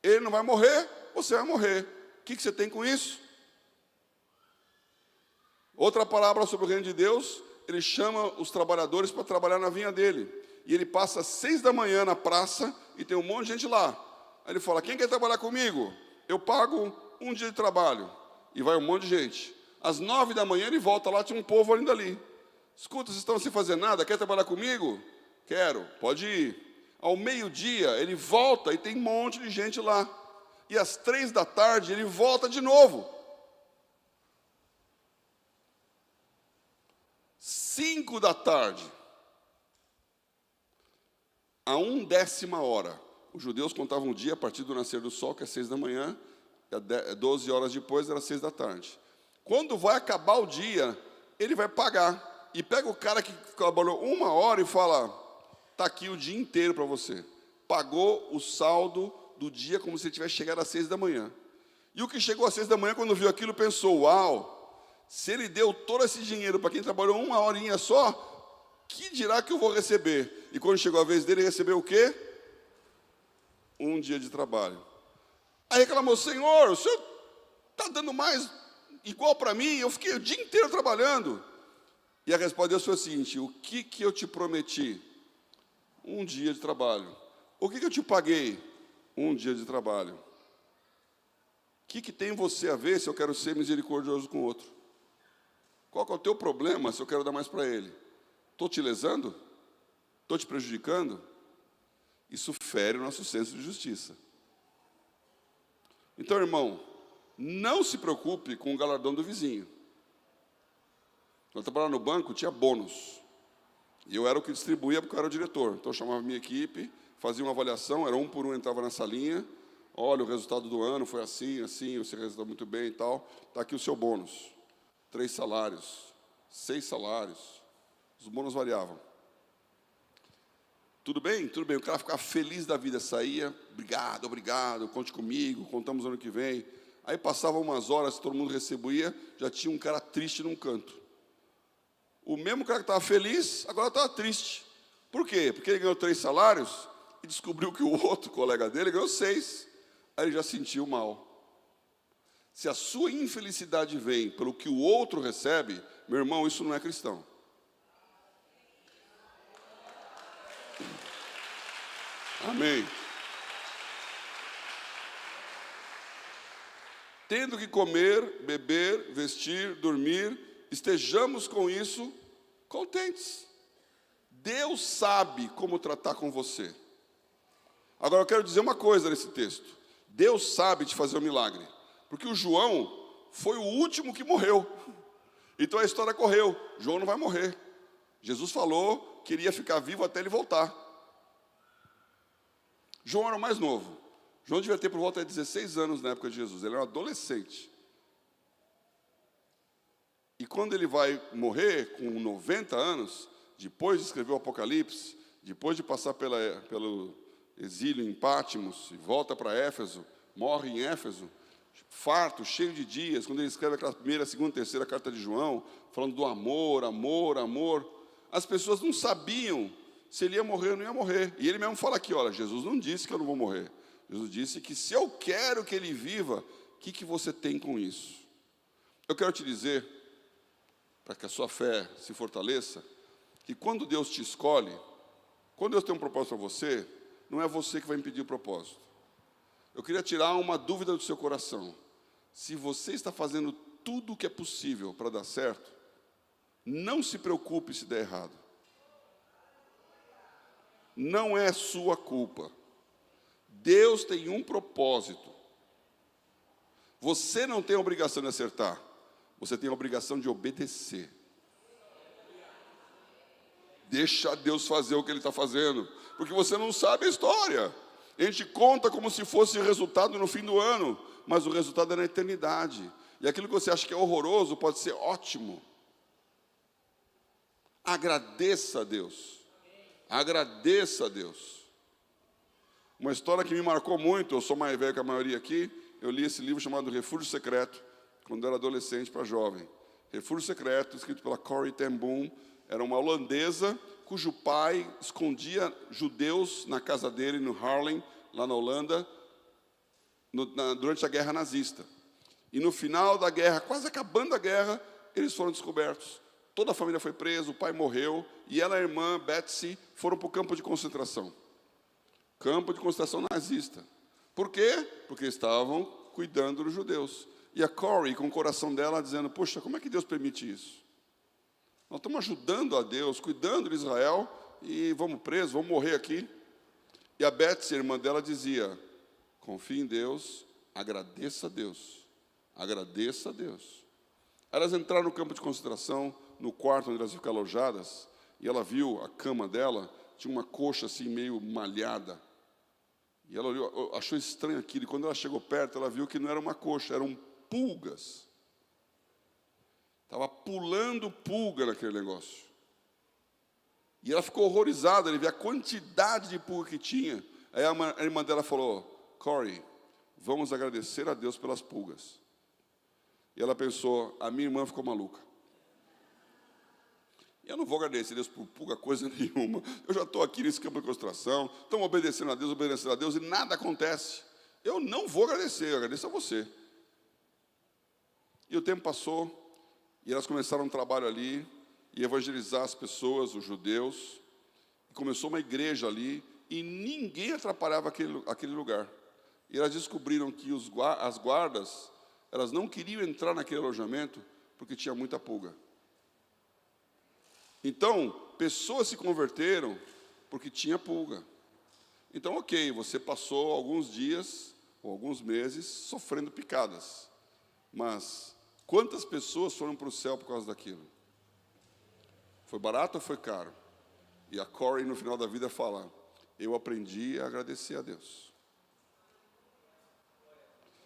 Ele não vai morrer, você vai morrer. O que você tem com isso? Outra palavra sobre o reino de Deus, ele chama os trabalhadores para trabalhar na vinha dele. E ele passa às 6 da manhã na praça e tem um monte de gente lá. Aí ele fala, quem quer trabalhar comigo? Eu pago um dia de trabalho. E vai um monte de gente. Às 9 da manhã ele volta lá, tinha um povo ainda ali. Escuta, vocês estão sem fazer nada, quer trabalhar comigo? Quero, pode ir. Ao meio-dia ele volta e tem um monte de gente lá. E às 3 da tarde ele volta de novo. 5 da tarde. A 1/10 os judeus contavam um dia a partir do nascer do sol, que é 6 da manhã, 12 horas depois era 6 da tarde. Quando vai acabar o dia, ele vai pagar. E pega o cara que trabalhou 1 hora e fala, está aqui o dia inteiro para você. Pagou o saldo do dia como se ele tivesse chegado às 6 da manhã. E o que chegou às 6 da manhã, quando viu aquilo, pensou, uau, se ele deu todo esse dinheiro para quem trabalhou 1 horinha só, que dirá que eu vou receber? E quando chegou a vez dele, recebeu o quê? 1 dia de trabalho. Aí reclamou, Senhor, o senhor está dando mais igual para mim, eu fiquei o dia inteiro trabalhando. E a resposta de Deus foi a seguinte: o que eu te prometi? Um dia de trabalho. O que eu te paguei? Um dia de trabalho. O que tem você a ver se eu quero ser misericordioso com o outro? Qual que é o teu problema se eu quero dar mais para ele? Estou te lesando? Estou te prejudicando? Isso fere o nosso senso de justiça. Então, irmão, não se preocupe com o galardão do vizinho. Quando eu trabalhava no banco, tinha bônus. E eu era o que distribuía porque eu era o diretor. Então eu chamava a minha equipe, fazia uma avaliação, era um por um, entrava na salinha. Olha, o resultado do ano foi assim, assim, você resultou muito bem e tal. Está aqui o seu bônus. 3 salários, 6 salários. Os bônus variavam. Tudo bem? Tudo bem. O cara ficava feliz da vida, saía, obrigado, obrigado, conte comigo, contamos ano que vem. Aí passavam umas horas, todo mundo recebia, já tinha um cara triste num canto. O mesmo cara que estava feliz, agora estava triste. Por quê? Porque ele ganhou 3 salários e descobriu que o outro colega dele ganhou 6. Aí ele já sentiu mal. Se a sua infelicidade vem pelo que o outro recebe, meu irmão, isso não é cristão. Amém. Tendo que comer, beber, vestir, dormir, estejamos com isso contentes. Deus sabe como tratar com você. Agora eu quero dizer uma coisa nesse texto. Deus sabe te fazer um milagre. Porque o João foi o último que morreu. Então a história correu. João não vai morrer. Jesus falou que iria ficar vivo até ele voltar. João era o mais novo. João devia ter por volta de 16 anos na época de Jesus. Ele era um adolescente. E quando ele vai morrer, com 90 anos, depois de escrever o Apocalipse, depois de passar pelo exílio em Pátimos, e volta para Éfeso, morre em Éfeso, farto, cheio de dias, quando ele escreve aquela primeira, segunda, terceira carta de João, falando do amor, amor, amor, as pessoas não sabiam se ele ia morrer ou não ia morrer. E ele mesmo fala aqui, olha, Jesus não disse que eu não vou morrer. Jesus disse que se eu quero que ele viva, o que você tem com isso? Eu quero te dizer, para que a sua fé se fortaleça, que quando Deus te escolhe, quando Deus tem um propósito para você, não é você que vai impedir o propósito. Eu queria tirar uma dúvida do seu coração. Se você está fazendo tudo o que é possível para dar certo, não se preocupe se der errado. Não é sua culpa. Deus tem um propósito. Você não tem a obrigação de acertar. Você tem a obrigação de obedecer. Deixa Deus fazer o que Ele está fazendo. Porque você não sabe a história. A gente conta como se fosse o resultado no fim do ano. Mas o resultado é na eternidade. E aquilo que você acha que é horroroso pode ser ótimo. Agradeça a Deus. Agradeça a Deus. Uma história que me marcou muito, eu sou mais velho que a maioria aqui, eu li esse livro chamado Refúgio Secreto, quando eu era adolescente para jovem. Refúgio Secreto, escrito pela Corrie ten Boom, era uma holandesa cujo pai escondia judeus na casa dele, no Haarlem, lá na Holanda, durante a guerra nazista. E no final da guerra, quase acabando a guerra, eles foram descobertos. Toda a família foi presa, o pai morreu, e ela e a irmã, Betsy, foram para o campo de concentração. Campo de concentração nazista. Por quê? Porque estavam cuidando dos judeus. E a Corrie, com o coração dela, dizendo, poxa, como é que Deus permite isso? Nós estamos ajudando a Deus, cuidando de Israel, e vamos presos, vamos morrer aqui. E a Betsy, a irmã dela, dizia, confie em Deus, agradeça a Deus. Agradeça a Deus. Elas entraram no campo de concentração, no quarto onde elas ficam alojadas, e ela viu a cama dela, tinha uma coxa assim meio malhada. E ela olhou, achou estranho aquilo, e quando ela chegou perto, ela viu que não era uma coxa, eram pulgas. Estava pulando pulga naquele negócio. E ela ficou horrorizada, ele viu a quantidade de pulga que tinha. Aí a irmã dela falou, Corrie, vamos agradecer a Deus pelas pulgas. E ela pensou, a minha irmã ficou maluca. Eu não vou agradecer a Deus por pulga coisa nenhuma. Eu já estou aqui nesse campo de concentração, estamos obedecendo a Deus, e nada acontece. Eu não vou agradecer, eu agradeço a você. E o tempo passou, e elas começaram um trabalho ali, e evangelizar as pessoas, os judeus. E começou uma igreja ali, e ninguém atrapalhava aquele lugar. E elas descobriram que as guardas, elas não queriam entrar naquele alojamento, porque tinha muita pulga. Então, pessoas se converteram porque tinha pulga. Então, ok, você passou alguns dias ou alguns meses sofrendo picadas. Mas quantas pessoas foram para o céu por causa daquilo? Foi barato ou foi caro? E a Corey, no final da vida, fala: eu aprendi a agradecer a Deus.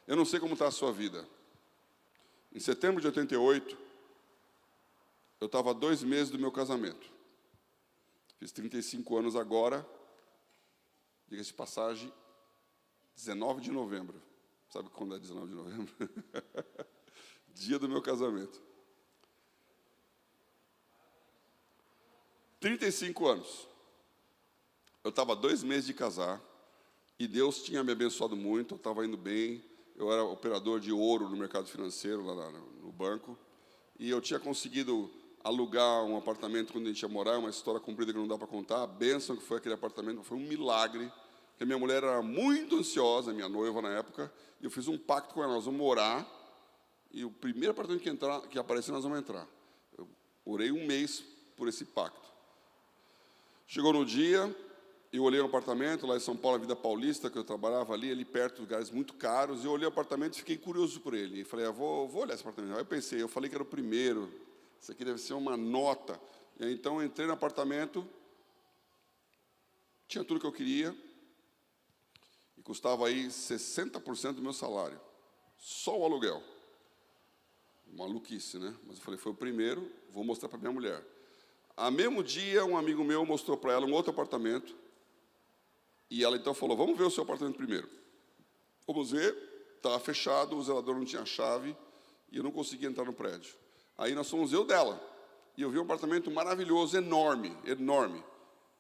Eu não sei como está a sua vida. Em setembro de 88, eu estava a 2 meses do meu casamento. Fiz 35 anos agora, diga-se de passagem, 19 de novembro. Sabe quando é 19 de novembro? Dia do meu casamento. 35 anos. Eu estava a 2 meses de casar, e Deus tinha me abençoado muito, eu estava indo bem, eu era operador de ouro no mercado financeiro, lá no banco, e eu tinha conseguido alugar um apartamento quando a gente ia morar, uma história comprida que não dá para contar, a bênção que foi aquele apartamento, foi um milagre, porque a minha mulher era muito ansiosa, minha noiva na época, e eu fiz um pacto com ela: nós vamos morar, e o primeiro apartamento que aparecer, nós vamos entrar. Eu orei 1 mês por esse pacto. Chegou no dia, eu olhei um apartamento lá em São Paulo, a Vida Paulista, que eu trabalhava ali perto de lugares muito caros, e eu olhei o apartamento e fiquei curioso por ele. E falei: vou olhar esse apartamento. Aí eu pensei, eu falei que era o primeiro, isso aqui deve ser uma nota. E aí, então, eu entrei no apartamento, tinha tudo que eu queria, e custava aí 60% do meu salário, só o aluguel. Maluquice, né? Mas eu falei, foi o primeiro, vou mostrar para minha mulher. A mesmo dia, um amigo meu mostrou para ela um outro apartamento, e ela então falou: vamos ver o seu apartamento primeiro. Vamos ver, estava fechado, o zelador não tinha chave, e eu não conseguia entrar no prédio. Aí nós fomos eu dela, e eu vi um apartamento maravilhoso, enorme, enorme.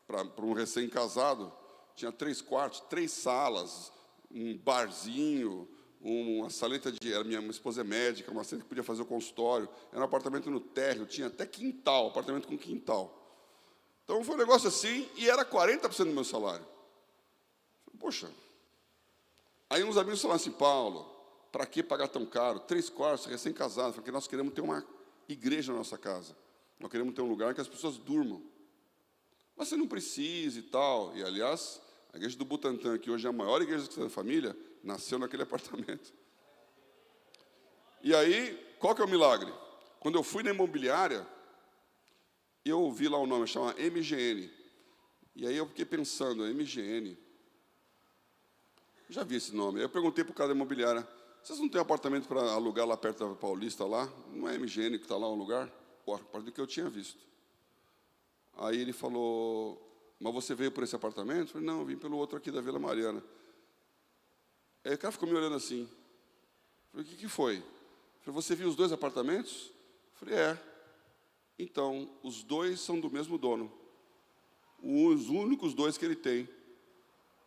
Para um recém-casado, tinha 3 quartos, 3 salas, um barzinho, uma saleta era minha esposa é médica, uma saleta que podia fazer o consultório, era um apartamento no térreo, tinha até quintal, apartamento com quintal. Então foi um negócio assim, e era 40% do meu salário. Poxa. Aí uns amigos falaram assim: Paulo, para que pagar tão caro? 3 quartos, recém-casado, porque nós queremos ter uma igreja na nossa casa. Nós queremos ter um lugar que as pessoas durmam. Mas você não precisa e tal. E, aliás, a igreja do Butantã, que hoje é a maior igreja da família, nasceu naquele apartamento. E aí, qual que é o milagre? Quando eu fui na imobiliária, eu ouvi lá o nome, chama MGN. E aí eu fiquei pensando, MGN, já vi esse nome. Aí eu perguntei para o cara da imobiliária: vocês não têm apartamento para alugar lá perto da Paulista, lá? Não é MGN que está lá o lugar? Pô, a partir do que eu tinha visto. Aí ele falou: mas você veio por esse apartamento? Eu falei: não, eu vim pelo outro aqui da Vila Mariana. Aí o cara ficou me olhando assim. Eu falei: o que foi? Eu falei: você viu os 2 apartamentos? Eu falei: é. Então, os 2 são do mesmo dono. Os únicos 2 que ele tem.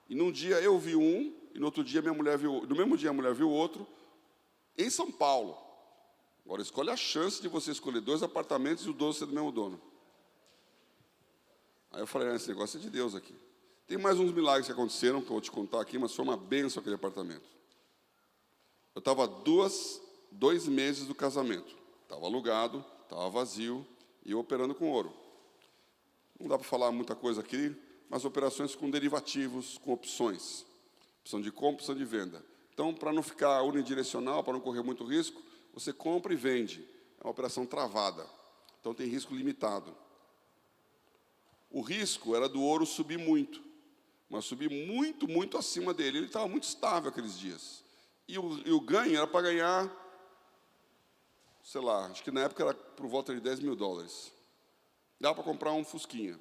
E num dia eu vi um, e no outro dia minha mulher viu, no mesmo dia a mulher viu o outro, em São Paulo. Agora, escolhe a chance de você escolher 2 apartamentos e os 2 ser do mesmo dono. Aí eu falei: esse negócio é de Deus aqui. Tem mais uns milagres que aconteceram, que eu vou te contar aqui, mas foi uma bênção aquele apartamento. Eu estava 2 meses do casamento. Estava alugado, estava vazio, e eu operando com ouro. Não dá para falar muita coisa aqui, mas operações com derivativos, com opções. Opção de compra, opção de venda. Então, para não ficar unidirecional, para não correr muito risco, você compra e vende. É uma operação travada. Então, tem risco limitado. O risco era do ouro subir muito, mas subir muito, muito acima dele. Ele estava muito estável aqueles dias. E o ganho era para ganhar, sei lá, acho que na época era por volta de $10 mil. Dava para comprar um Fusquinha.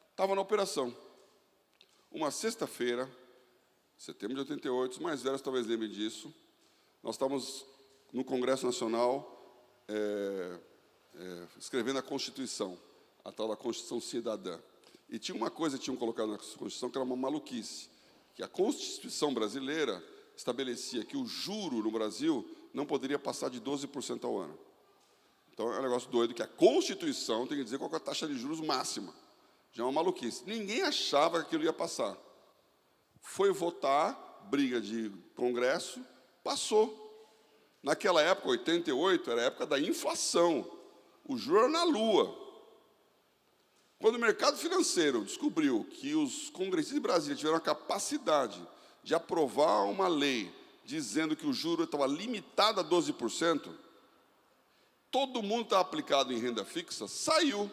Estava na operação. Uma sexta-feira, setembro de 88, os mais velhos talvez lembrem disso, nós estávamos no Congresso Nacional escrevendo a Constituição, a tal da Constituição Cidadã. E tinha uma coisa que tinham colocado na Constituição que era uma maluquice, que a Constituição brasileira estabelecia que o juro no Brasil não poderia passar de 12% ao ano. Então, é um negócio doido que a Constituição tem que dizer qual é a taxa de juros máxima. Já é uma maluquice. Ninguém achava que aquilo ia passar. Foi votar, briga de Congresso, passou. Naquela época, 88, era a época da inflação. O juro era na lua. Quando o mercado financeiro descobriu que os congressistas de Brasília tiveram a capacidade de aprovar uma lei dizendo que o juro estava limitado a 12%, todo mundo está aplicado em renda fixa, saiu.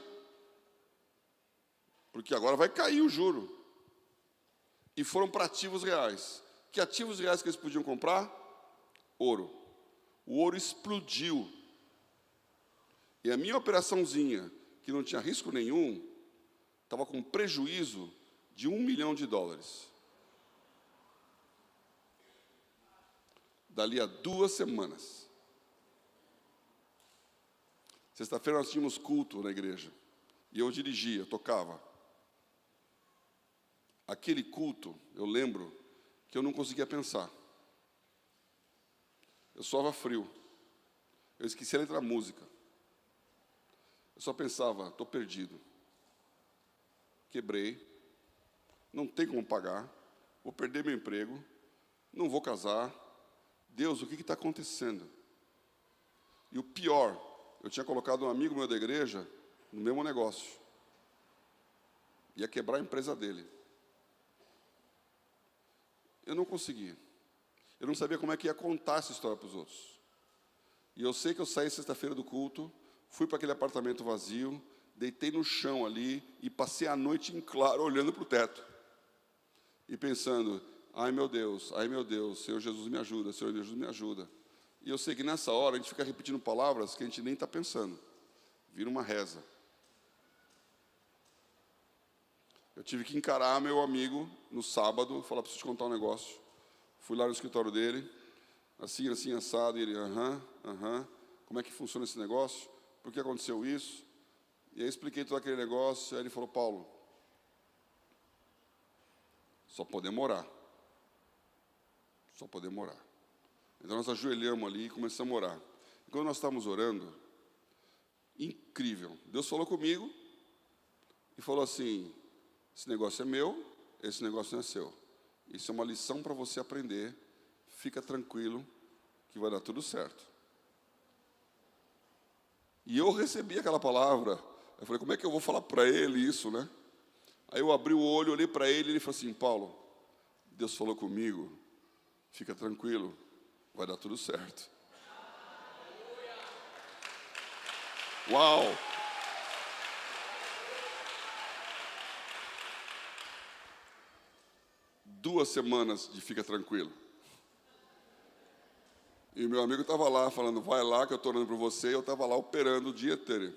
Porque agora vai cair o juro. E foram para ativos reais. Que ativos reais que eles podiam comprar? Ouro. O ouro explodiu. E a minha operaçãozinha, que não tinha risco nenhum, estava com prejuízo de $1 milhão. Dali a 2 semanas. Sexta-feira nós tínhamos culto na igreja. E eu dirigia, tocava. Aquele culto, eu lembro que eu não conseguia pensar. Eu suava frio. Eu esqueci a letra da música. Eu só pensava, estou perdido. Quebrei. Não tem como pagar. Vou perder meu emprego. Não vou casar. Deus, o que está acontecendo? E o pior, eu tinha colocado um amigo meu da igreja no mesmo negócio. Ia quebrar a empresa dele. Eu não conseguia. Eu não sabia como é que ia contar essa história para os outros. E eu sei que eu saí sexta-feira do culto, fui para aquele apartamento vazio, deitei no chão ali e passei a noite em claro, olhando para o teto. E pensando, ai meu Deus, Senhor Jesus me ajuda, Senhor Jesus me ajuda. E eu sei que nessa hora a gente fica repetindo palavras que a gente nem está pensando. Vira uma reza. Eu tive que encarar meu amigo no sábado, falar, preciso te contar um negócio. Fui lá no escritório dele, assim, assado, e ele, como é que funciona esse negócio? Por que aconteceu isso? E aí expliquei todo aquele negócio, aí ele falou, Paulo, só pode demorar. Só pode demorar. Então nós ajoelhamos ali e começamos a orar. E quando nós estávamos orando, incrível, Deus falou comigo e falou assim, esse negócio é meu, esse negócio não é seu. Isso é uma lição para você aprender. Fica tranquilo que vai dar tudo certo. E eu recebi aquela palavra. Eu falei, como é que eu vou falar para ele isso, né? Aí eu abri o olho, olhei para ele e ele falou assim, Paulo, Deus falou comigo, fica tranquilo, vai dar tudo certo. Uau! Duas semanas de fica tranquilo. E meu amigo estava lá falando, vai lá que eu estou orando por você, e eu estava lá operando o dia inteiro.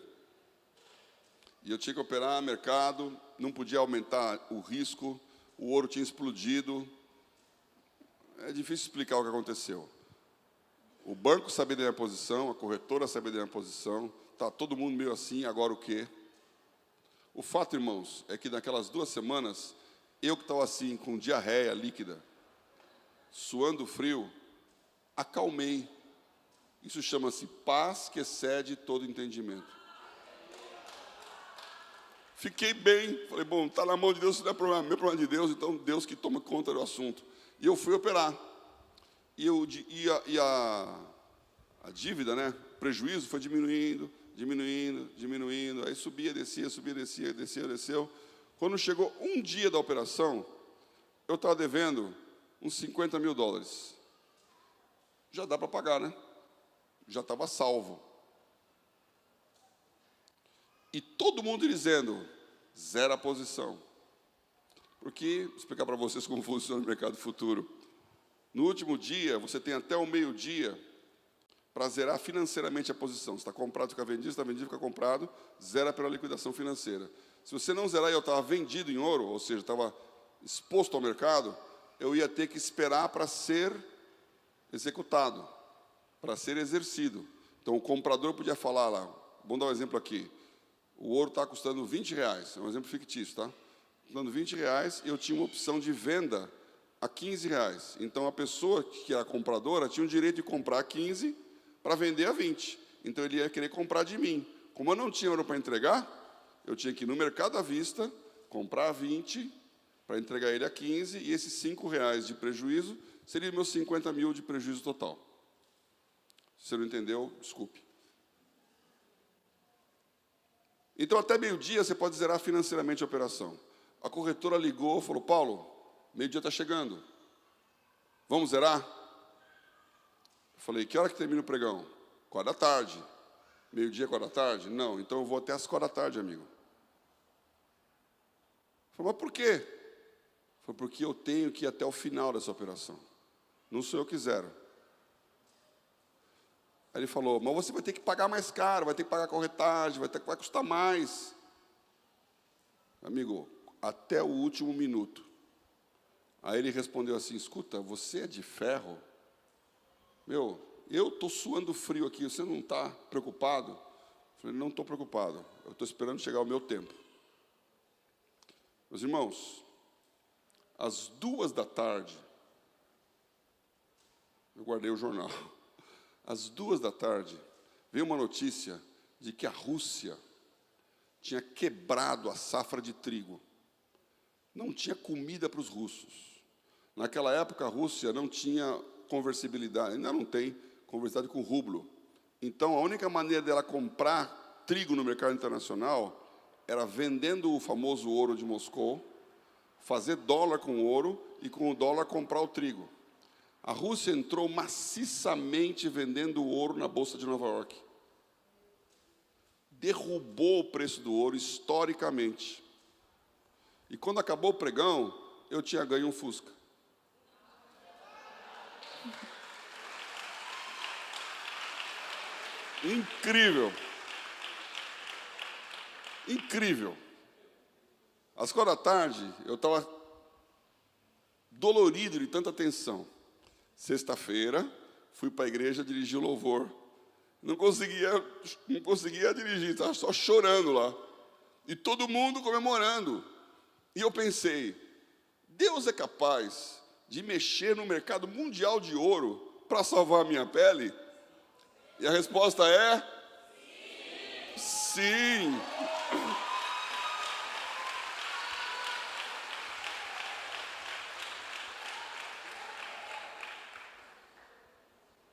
E eu tinha que operar mercado, não podia aumentar o risco, o ouro tinha explodido. É difícil explicar o que aconteceu. O banco sabia da minha posição, a corretora sabia da minha posição, está todo mundo meio assim, agora o quê? O fato, irmãos, é que naquelas 2 semanas, eu que estava assim, com diarreia líquida, suando frio, acalmei. Isso chama-se paz que excede todo entendimento. Fiquei bem, falei, bom, está na mão de Deus, isso não é problema, meu problema de Deus, então Deus que toma conta do assunto. E eu fui operar. E a dívida, né, prejuízo foi diminuindo, aí subia, desceu. Quando chegou um dia da operação, eu estava devendo uns $50 mil. Já dá para pagar, né? Já estava salvo. E todo mundo dizendo, zero a posição. Porque, vou explicar para vocês como funciona o mercado futuro. No último dia, você tem até o meio-dia para zerar financeiramente a posição. Se está comprado, fica vendido, se está vendido, fica comprado, zera pela liquidação financeira. Se você não zerar e eu estava vendido em ouro, ou seja, estava exposto ao mercado, eu ia ter que esperar para ser executado, para ser exercido. Então, o comprador podia falar lá, vamos dar um exemplo aqui, o ouro está custando R$20, é um exemplo fictício, tá? Custando R$20, eu tinha uma opção de venda a R$15. Então, a pessoa que era compradora tinha o direito de comprar a 15 para vender a 20. Então, ele ia querer comprar de mim. Como eu não tinha ouro para entregar, eu tinha que ir no mercado à vista, comprar a 20, para entregar ele a 15, e esses R$5 de prejuízo seria meus 50 mil de prejuízo total. Se você não entendeu, desculpe. Então, até meio-dia, você pode zerar financeiramente a operação. A corretora ligou e falou, Paulo, meio-dia está chegando. Vamos zerar? Eu falei, que hora que termina o pregão? 16h. Meio-dia, 16h? Não, então eu vou até às 16h, amigo. Eu falei, mas por quê? Foi porque eu tenho que ir até o final dessa operação. Não sou eu que zero. Aí ele falou, mas você vai ter que pagar mais caro, vai ter que pagar corretagem, vai custar mais. Amigo, até o último minuto. Aí ele respondeu assim, escuta, você é de ferro? Meu, eu estou suando frio aqui, você não está preocupado? Eu falei, não estou preocupado, eu estou esperando chegar o meu tempo. Meus irmãos, às 14h, eu guardei o jornal, às 14h, veio uma notícia de que a Rússia tinha quebrado a safra de trigo. Não tinha comida para os russos. Naquela época, a Rússia não tinha conversibilidade, ainda não tem conversibilidade com rublo. Então, a única maneira dela comprar trigo no mercado internacional era vendendo o famoso ouro de Moscou, fazer dólar com ouro e com o dólar comprar o trigo. A Rússia entrou maciçamente vendendo ouro na Bolsa de Nova York. Derrubou o preço do ouro historicamente. E quando acabou o pregão, eu tinha ganho um Fusca. Incrível. Incrível. Às 16h, eu estava dolorido de tanta tensão. Sexta-feira, fui para a igreja dirigir o louvor. Não conseguia dirigir, estava só chorando lá. E todo mundo comemorando. E eu pensei, Deus é capaz de mexer no mercado mundial de ouro para salvar a minha pele? E a resposta é... Sim!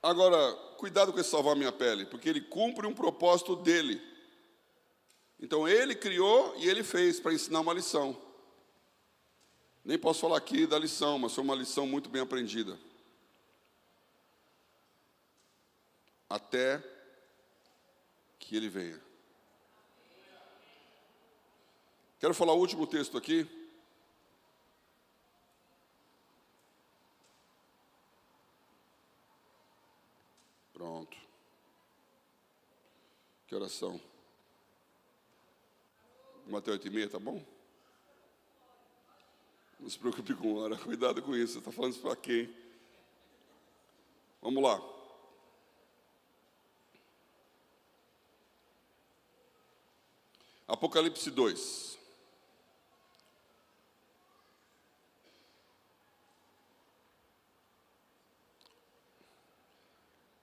Agora, cuidado com esse salvar a minha pele, porque ele cumpre um propósito dele. Então, ele criou e ele fez para ensinar uma lição. Nem posso falar aqui da lição, mas foi uma lição muito bem aprendida. Até que ele venha. Quero falar o último texto aqui. Pronto. Que oração? Até 8h30, tá bom? Não se preocupe com hora, cuidado com isso. Você está falando isso para quem? Vamos lá. Apocalipse 2.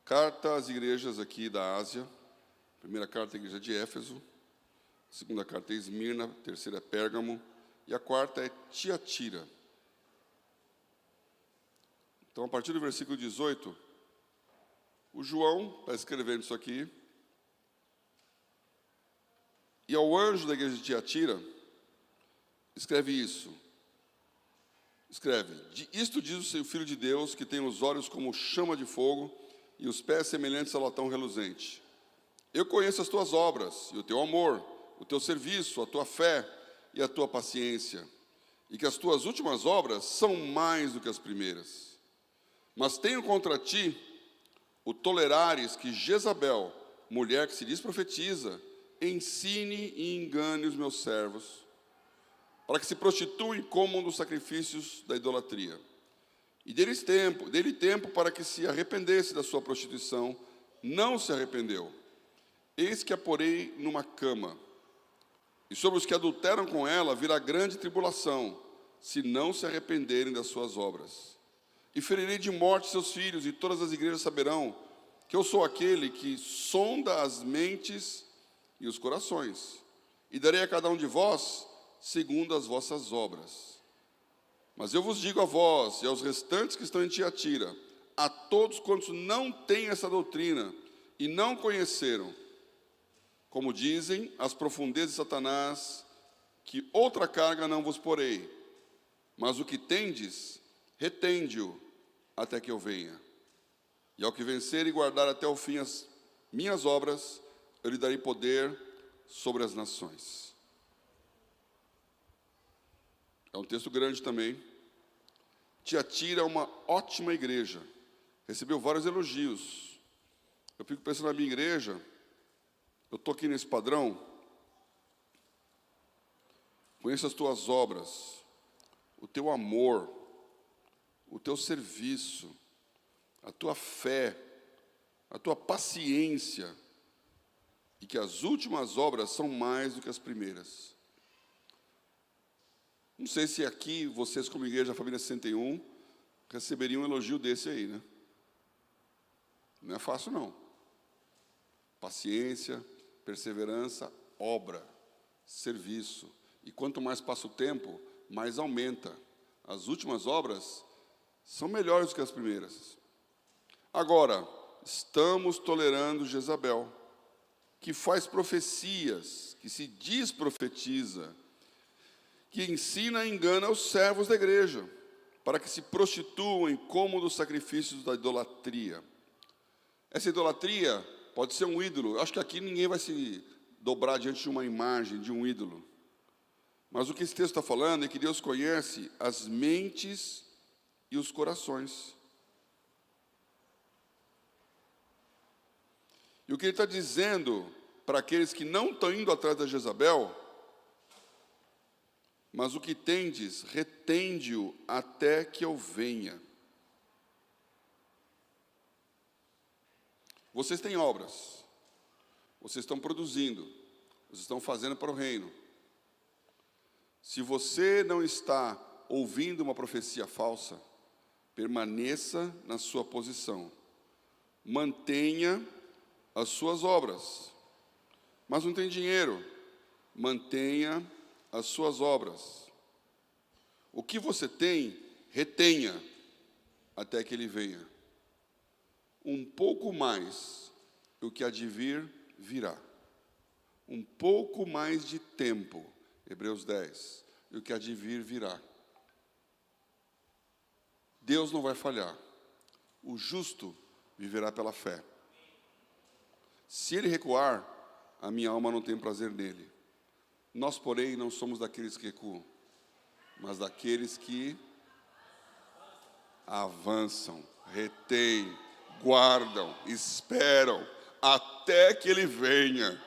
Carta às igrejas aqui da Ásia. Primeira carta à igreja de Éfeso. Segunda carta é Esmirna. Terceira é Pérgamo. E a quarta é Tiatira. Então, a partir do versículo 18, o João está escrevendo isso aqui. E ao anjo da igreja de Tiatira, escreve isso. Escreve, isto diz o Filho de Deus, que tem os olhos como chama de fogo e os pés semelhantes a latão reluzente. Eu conheço as tuas obras, e o teu amor, o teu serviço, a tua fé e a tua paciência, e que as tuas últimas obras são mais do que as primeiras. Mas tenho contra ti o tolerares que Jezabel, mulher que se diz profetiza, ensine e engane os meus servos, para que se prostituem e comam dos sacrifícios da idolatria. E dê-lhe tempo para que se arrependesse da sua prostituição. Não se arrependeu. Eis que a porei numa cama. E sobre os que adulteram com ela virá grande tribulação, se não se arrependerem das suas obras. E ferirei de morte seus filhos, e todas as igrejas saberão que eu sou aquele que sonda as mentes e os corações, e darei a cada um de vós segundo as vossas obras. Mas eu vos digo a vós e aos restantes que estão em Tiatira, a todos quantos não têm essa doutrina e não conheceram, como dizem as profundezas de Satanás, que outra carga não vos porei, mas o que tendes, retende-o até que eu venha. E ao que vencer e guardar até o fim as minhas obras, eu lhe darei poder sobre as nações. É um texto grande também. Tiatira é uma ótima igreja. Recebeu vários elogios. Eu fico pensando na minha igreja, eu estou aqui nesse padrão, conheço as tuas obras, o teu amor, o teu serviço, a tua fé, a tua paciência, e que as últimas obras são mais do que as primeiras. Não sei se aqui, vocês como igreja da família 61, receberiam um elogio desse aí, né? Não é fácil, não. Paciência, perseverança, obra, serviço. E quanto mais passa o tempo, mais aumenta. As últimas obras são melhores do que as primeiras. Agora, estamos tolerando Jezabel, que faz profecias, que se diz profetiza, que ensina e engana os servos da igreja, para que se prostituam em cômodos sacrifícios da idolatria. Essa idolatria pode ser um ídolo. Acho que aqui ninguém vai se dobrar diante de uma imagem, de um ídolo. Mas o que esse texto está falando é que Deus conhece as mentes e os corações. E o que ele está dizendo para aqueles que não estão indo atrás da Jezabel, mas o que tendes, retende-o até que eu venha. Vocês têm obras, vocês estão produzindo, vocês estão fazendo para o reino. Se você não está ouvindo uma profecia falsa, permaneça na sua posição. Mantenha as suas obras. Mas não tem dinheiro, mantenha as suas obras. O que você tem, retenha até que ele venha. Um pouco mais, o que há de vir, virá. Um pouco mais de tempo, Hebreus 10, e o que há de vir, virá. Deus não vai falhar. O justo viverá pela fé. Se ele recuar, a minha alma não tem prazer nele. Nós, porém, não somos daqueles que recuam, mas daqueles que avançam, retêm, guardam, esperam, até que ele venha.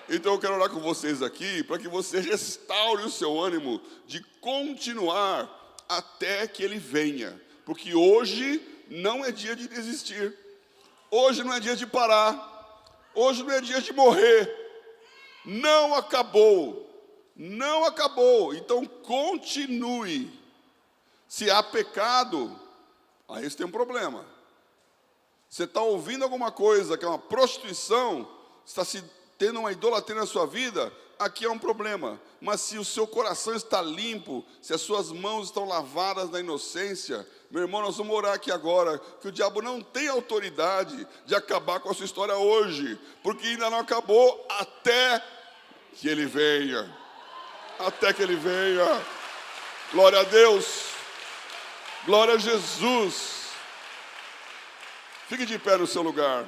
Então eu quero orar com vocês aqui, para que você restaure o seu ânimo de continuar até que ele venha. Porque hoje não é dia de desistir. Hoje não é dia de parar. Hoje não é dia de morrer. Não acabou. Não acabou. Então continue. Se há pecado, aí você tem um problema. Você está ouvindo alguma coisa que é uma prostituição, está se tendo uma idolatria na sua vida, aqui é um problema. Mas se o seu coração está limpo, se as suas mãos estão lavadas na inocência, meu irmão, nós vamos orar aqui agora, que o diabo não tem autoridade de acabar com a sua história hoje, porque ainda não acabou até que ele venha. Até que ele venha. Glória a Deus. Glória a Jesus. Fique de pé no seu lugar.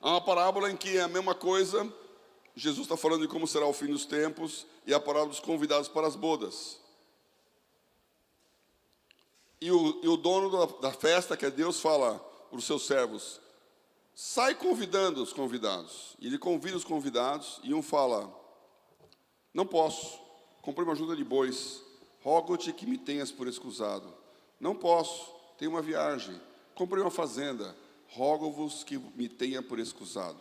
Há uma parábola em que é a mesma coisa. Jesus está falando de como será o fim dos tempos, e a parábola dos convidados para as bodas. E o dono da festa, que é Deus, fala para os seus servos: sai convidando os convidados. E ele convida os convidados, e um fala: não posso, comprei uma junta de bois, rogo-te que me tenhas por escusado. Não posso, tenho uma viagem, comprei uma fazenda, rogo-vos que me tenha por escusado.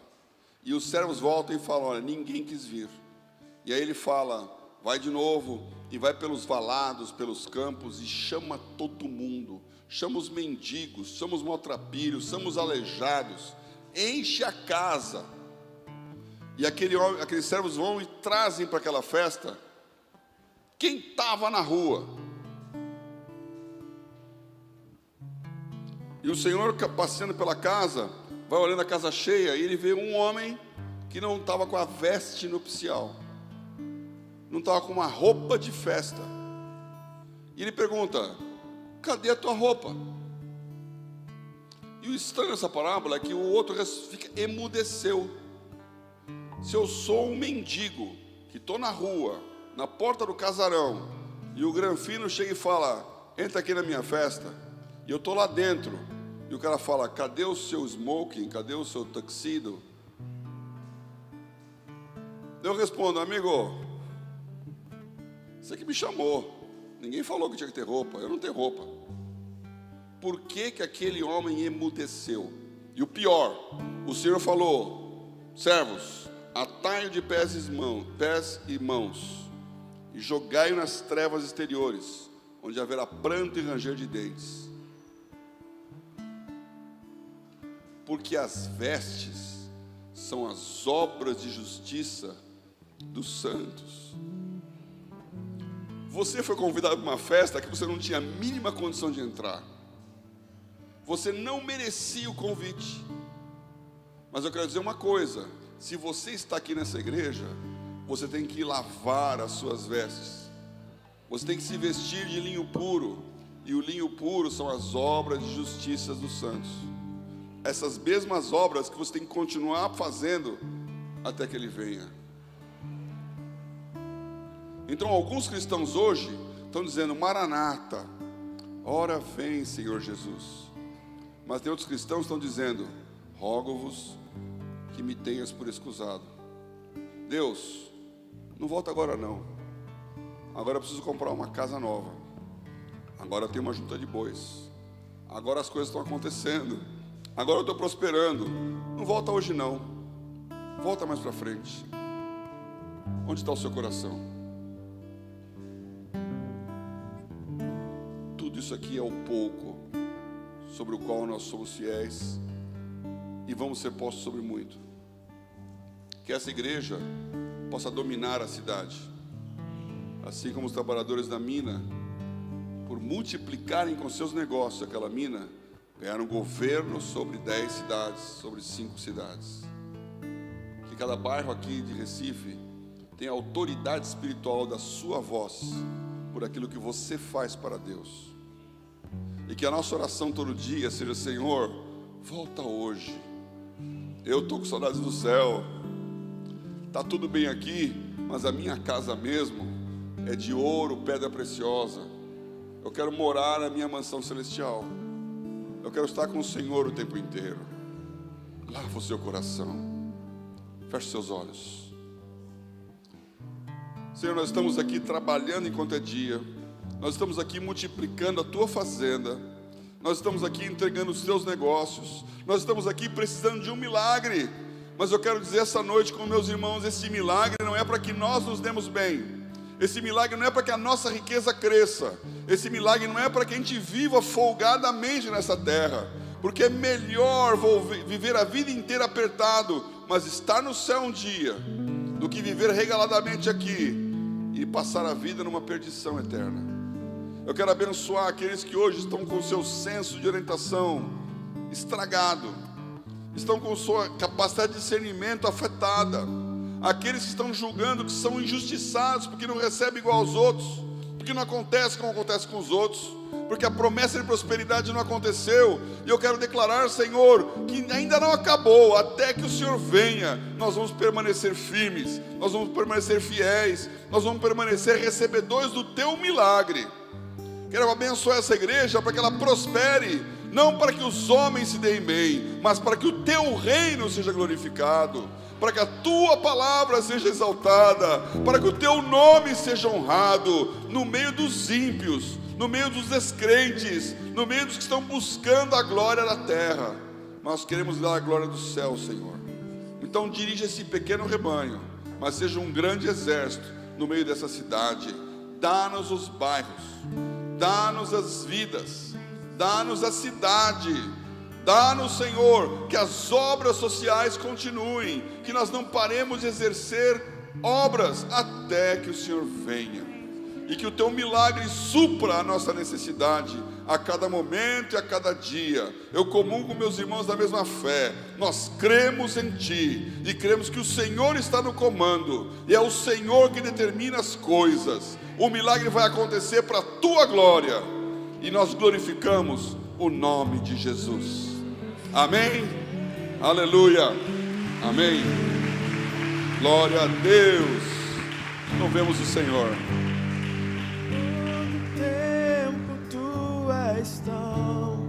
E os servos voltam e falam: olha, ninguém quis vir. E aí ele fala: vai de novo e vai pelos valados, pelos campos, e chama todo mundo. Chama os mendigos, chama os maltrapilhos, chama os aleijados, enche a casa. E aqueles servos vão e trazem para aquela festa quem estava na rua. E o Senhor, passeando pela casa, vai olhando a casa cheia, e ele vê um homem que não estava com a veste nupcial, não estava com uma roupa de festa. E ele pergunta: cadê a tua roupa? E o estranho dessa parábola é que o outro emudeceu. Se eu sou um mendigo, que estou na rua, na porta do casarão, e o granfino chega e fala: entra aqui na minha festa, e eu estou lá dentro, e o cara fala: cadê o seu smoking, cadê o seu tuxedo? Eu respondo: amigo, você que me chamou, ninguém falou que tinha que ter roupa, eu não tenho roupa. Por que que aquele homem emudeceu? E o pior, o Senhor falou: servos, atai-o de pés e mãos, e jogai-o nas trevas exteriores, onde haverá pranto e ranger de dentes. Porque as vestes são as obras de justiça dos santos. Você foi convidado para uma festa que você não tinha a mínima condição de entrar. Você não merecia o convite. Mas eu quero dizer uma coisa: se você está aqui nessa igreja, você tem que lavar as suas vestes. Você tem que se vestir de linho puro. E o linho puro são as obras de justiça dos santos. Essas mesmas obras que você tem que continuar fazendo até que Ele venha. Então alguns cristãos hoje estão dizendo: Maranata, ora vem Senhor Jesus. Mas tem outros cristãos que estão dizendo: rogo-vos que me tenhas por escusado. Deus, não volta agora não. Agora eu preciso comprar uma casa nova. Agora eu tenho uma junta de bois. Agora as coisas estão acontecendo. Agora eu estou prosperando. Não volta hoje não. Volta mais para frente. Onde está o seu coração? Tudo isso aqui é o pouco sobre o qual nós somos fiéis e vamos ser postos sobre muito. Que essa igreja possa dominar a cidade, assim como os trabalhadores da mina, por multiplicarem com seus negócios aquela mina, ganharam governo sobre 10 cidades, sobre 5 cidades. Que cada bairro aqui de Recife tenha autoridade espiritual da sua voz, por aquilo que você faz para Deus. E que a nossa oração todo dia seja: Senhor, volta hoje. Eu estou com saudades do céu. Está tudo bem aqui, mas a minha casa mesmo é de ouro, pedra preciosa. Eu quero morar na minha mansão celestial. Eu quero estar com o Senhor o tempo inteiro. Lava o seu coração. Feche seus olhos. Senhor, nós estamos aqui trabalhando enquanto é dia. Nós estamos aqui multiplicando a tua fazenda. Nós estamos aqui entregando os teus negócios. Nós estamos aqui precisando de um milagre. Mas eu quero dizer essa noite com meus irmãos: esse milagre não é para que nós nos demos bem. Esse milagre não é para que a nossa riqueza cresça. Esse milagre não é para que a gente viva folgadamente nessa terra. Porque é melhor viver a vida inteira apertado, mas estar no céu um dia, do que viver regaladamente aqui e passar a vida numa perdição eterna. Eu quero abençoar aqueles que hoje estão com o seu senso de orientação estragado, estão com sua capacidade de discernimento afetada, aqueles que estão julgando que são injustiçados porque não recebem igual aos outros, porque não acontece como acontece com os outros, porque a promessa de prosperidade não aconteceu. E eu quero declarar, Senhor, que ainda não acabou. Até que o Senhor venha, nós vamos permanecer firmes, nós vamos permanecer fiéis, nós vamos permanecer recebedores do teu milagre. Quero abençoar essa igreja para que ela prospere, não para que os homens se deem bem, mas para que o teu reino seja glorificado, para que a tua palavra seja exaltada, para que o teu nome seja honrado no meio dos ímpios, no meio dos descrentes, no meio dos que estão buscando a glória da terra. Nós queremos dar a glória do céu, Senhor. Então dirija esse pequeno rebanho, mas seja um grande exército no meio dessa cidade. Dá-nos os bairros, dá-nos as vidas, dá-nos a cidade, dá-nos, Senhor, que as obras sociais continuem, que nós não paremos de exercer obras até que o Senhor venha, e que o Teu milagre supra a nossa necessidade a cada momento e a cada dia. Eu comungo com meus irmãos da mesma fé. Nós cremos em Ti e cremos que o Senhor está no comando, e é o Senhor que determina as coisas. O milagre vai acontecer para a Tua glória, e nós glorificamos o nome de Jesus. Amém? Aleluia. Amém. Glória a Deus. Louvemos o Senhor. Todo tempo Tu és tão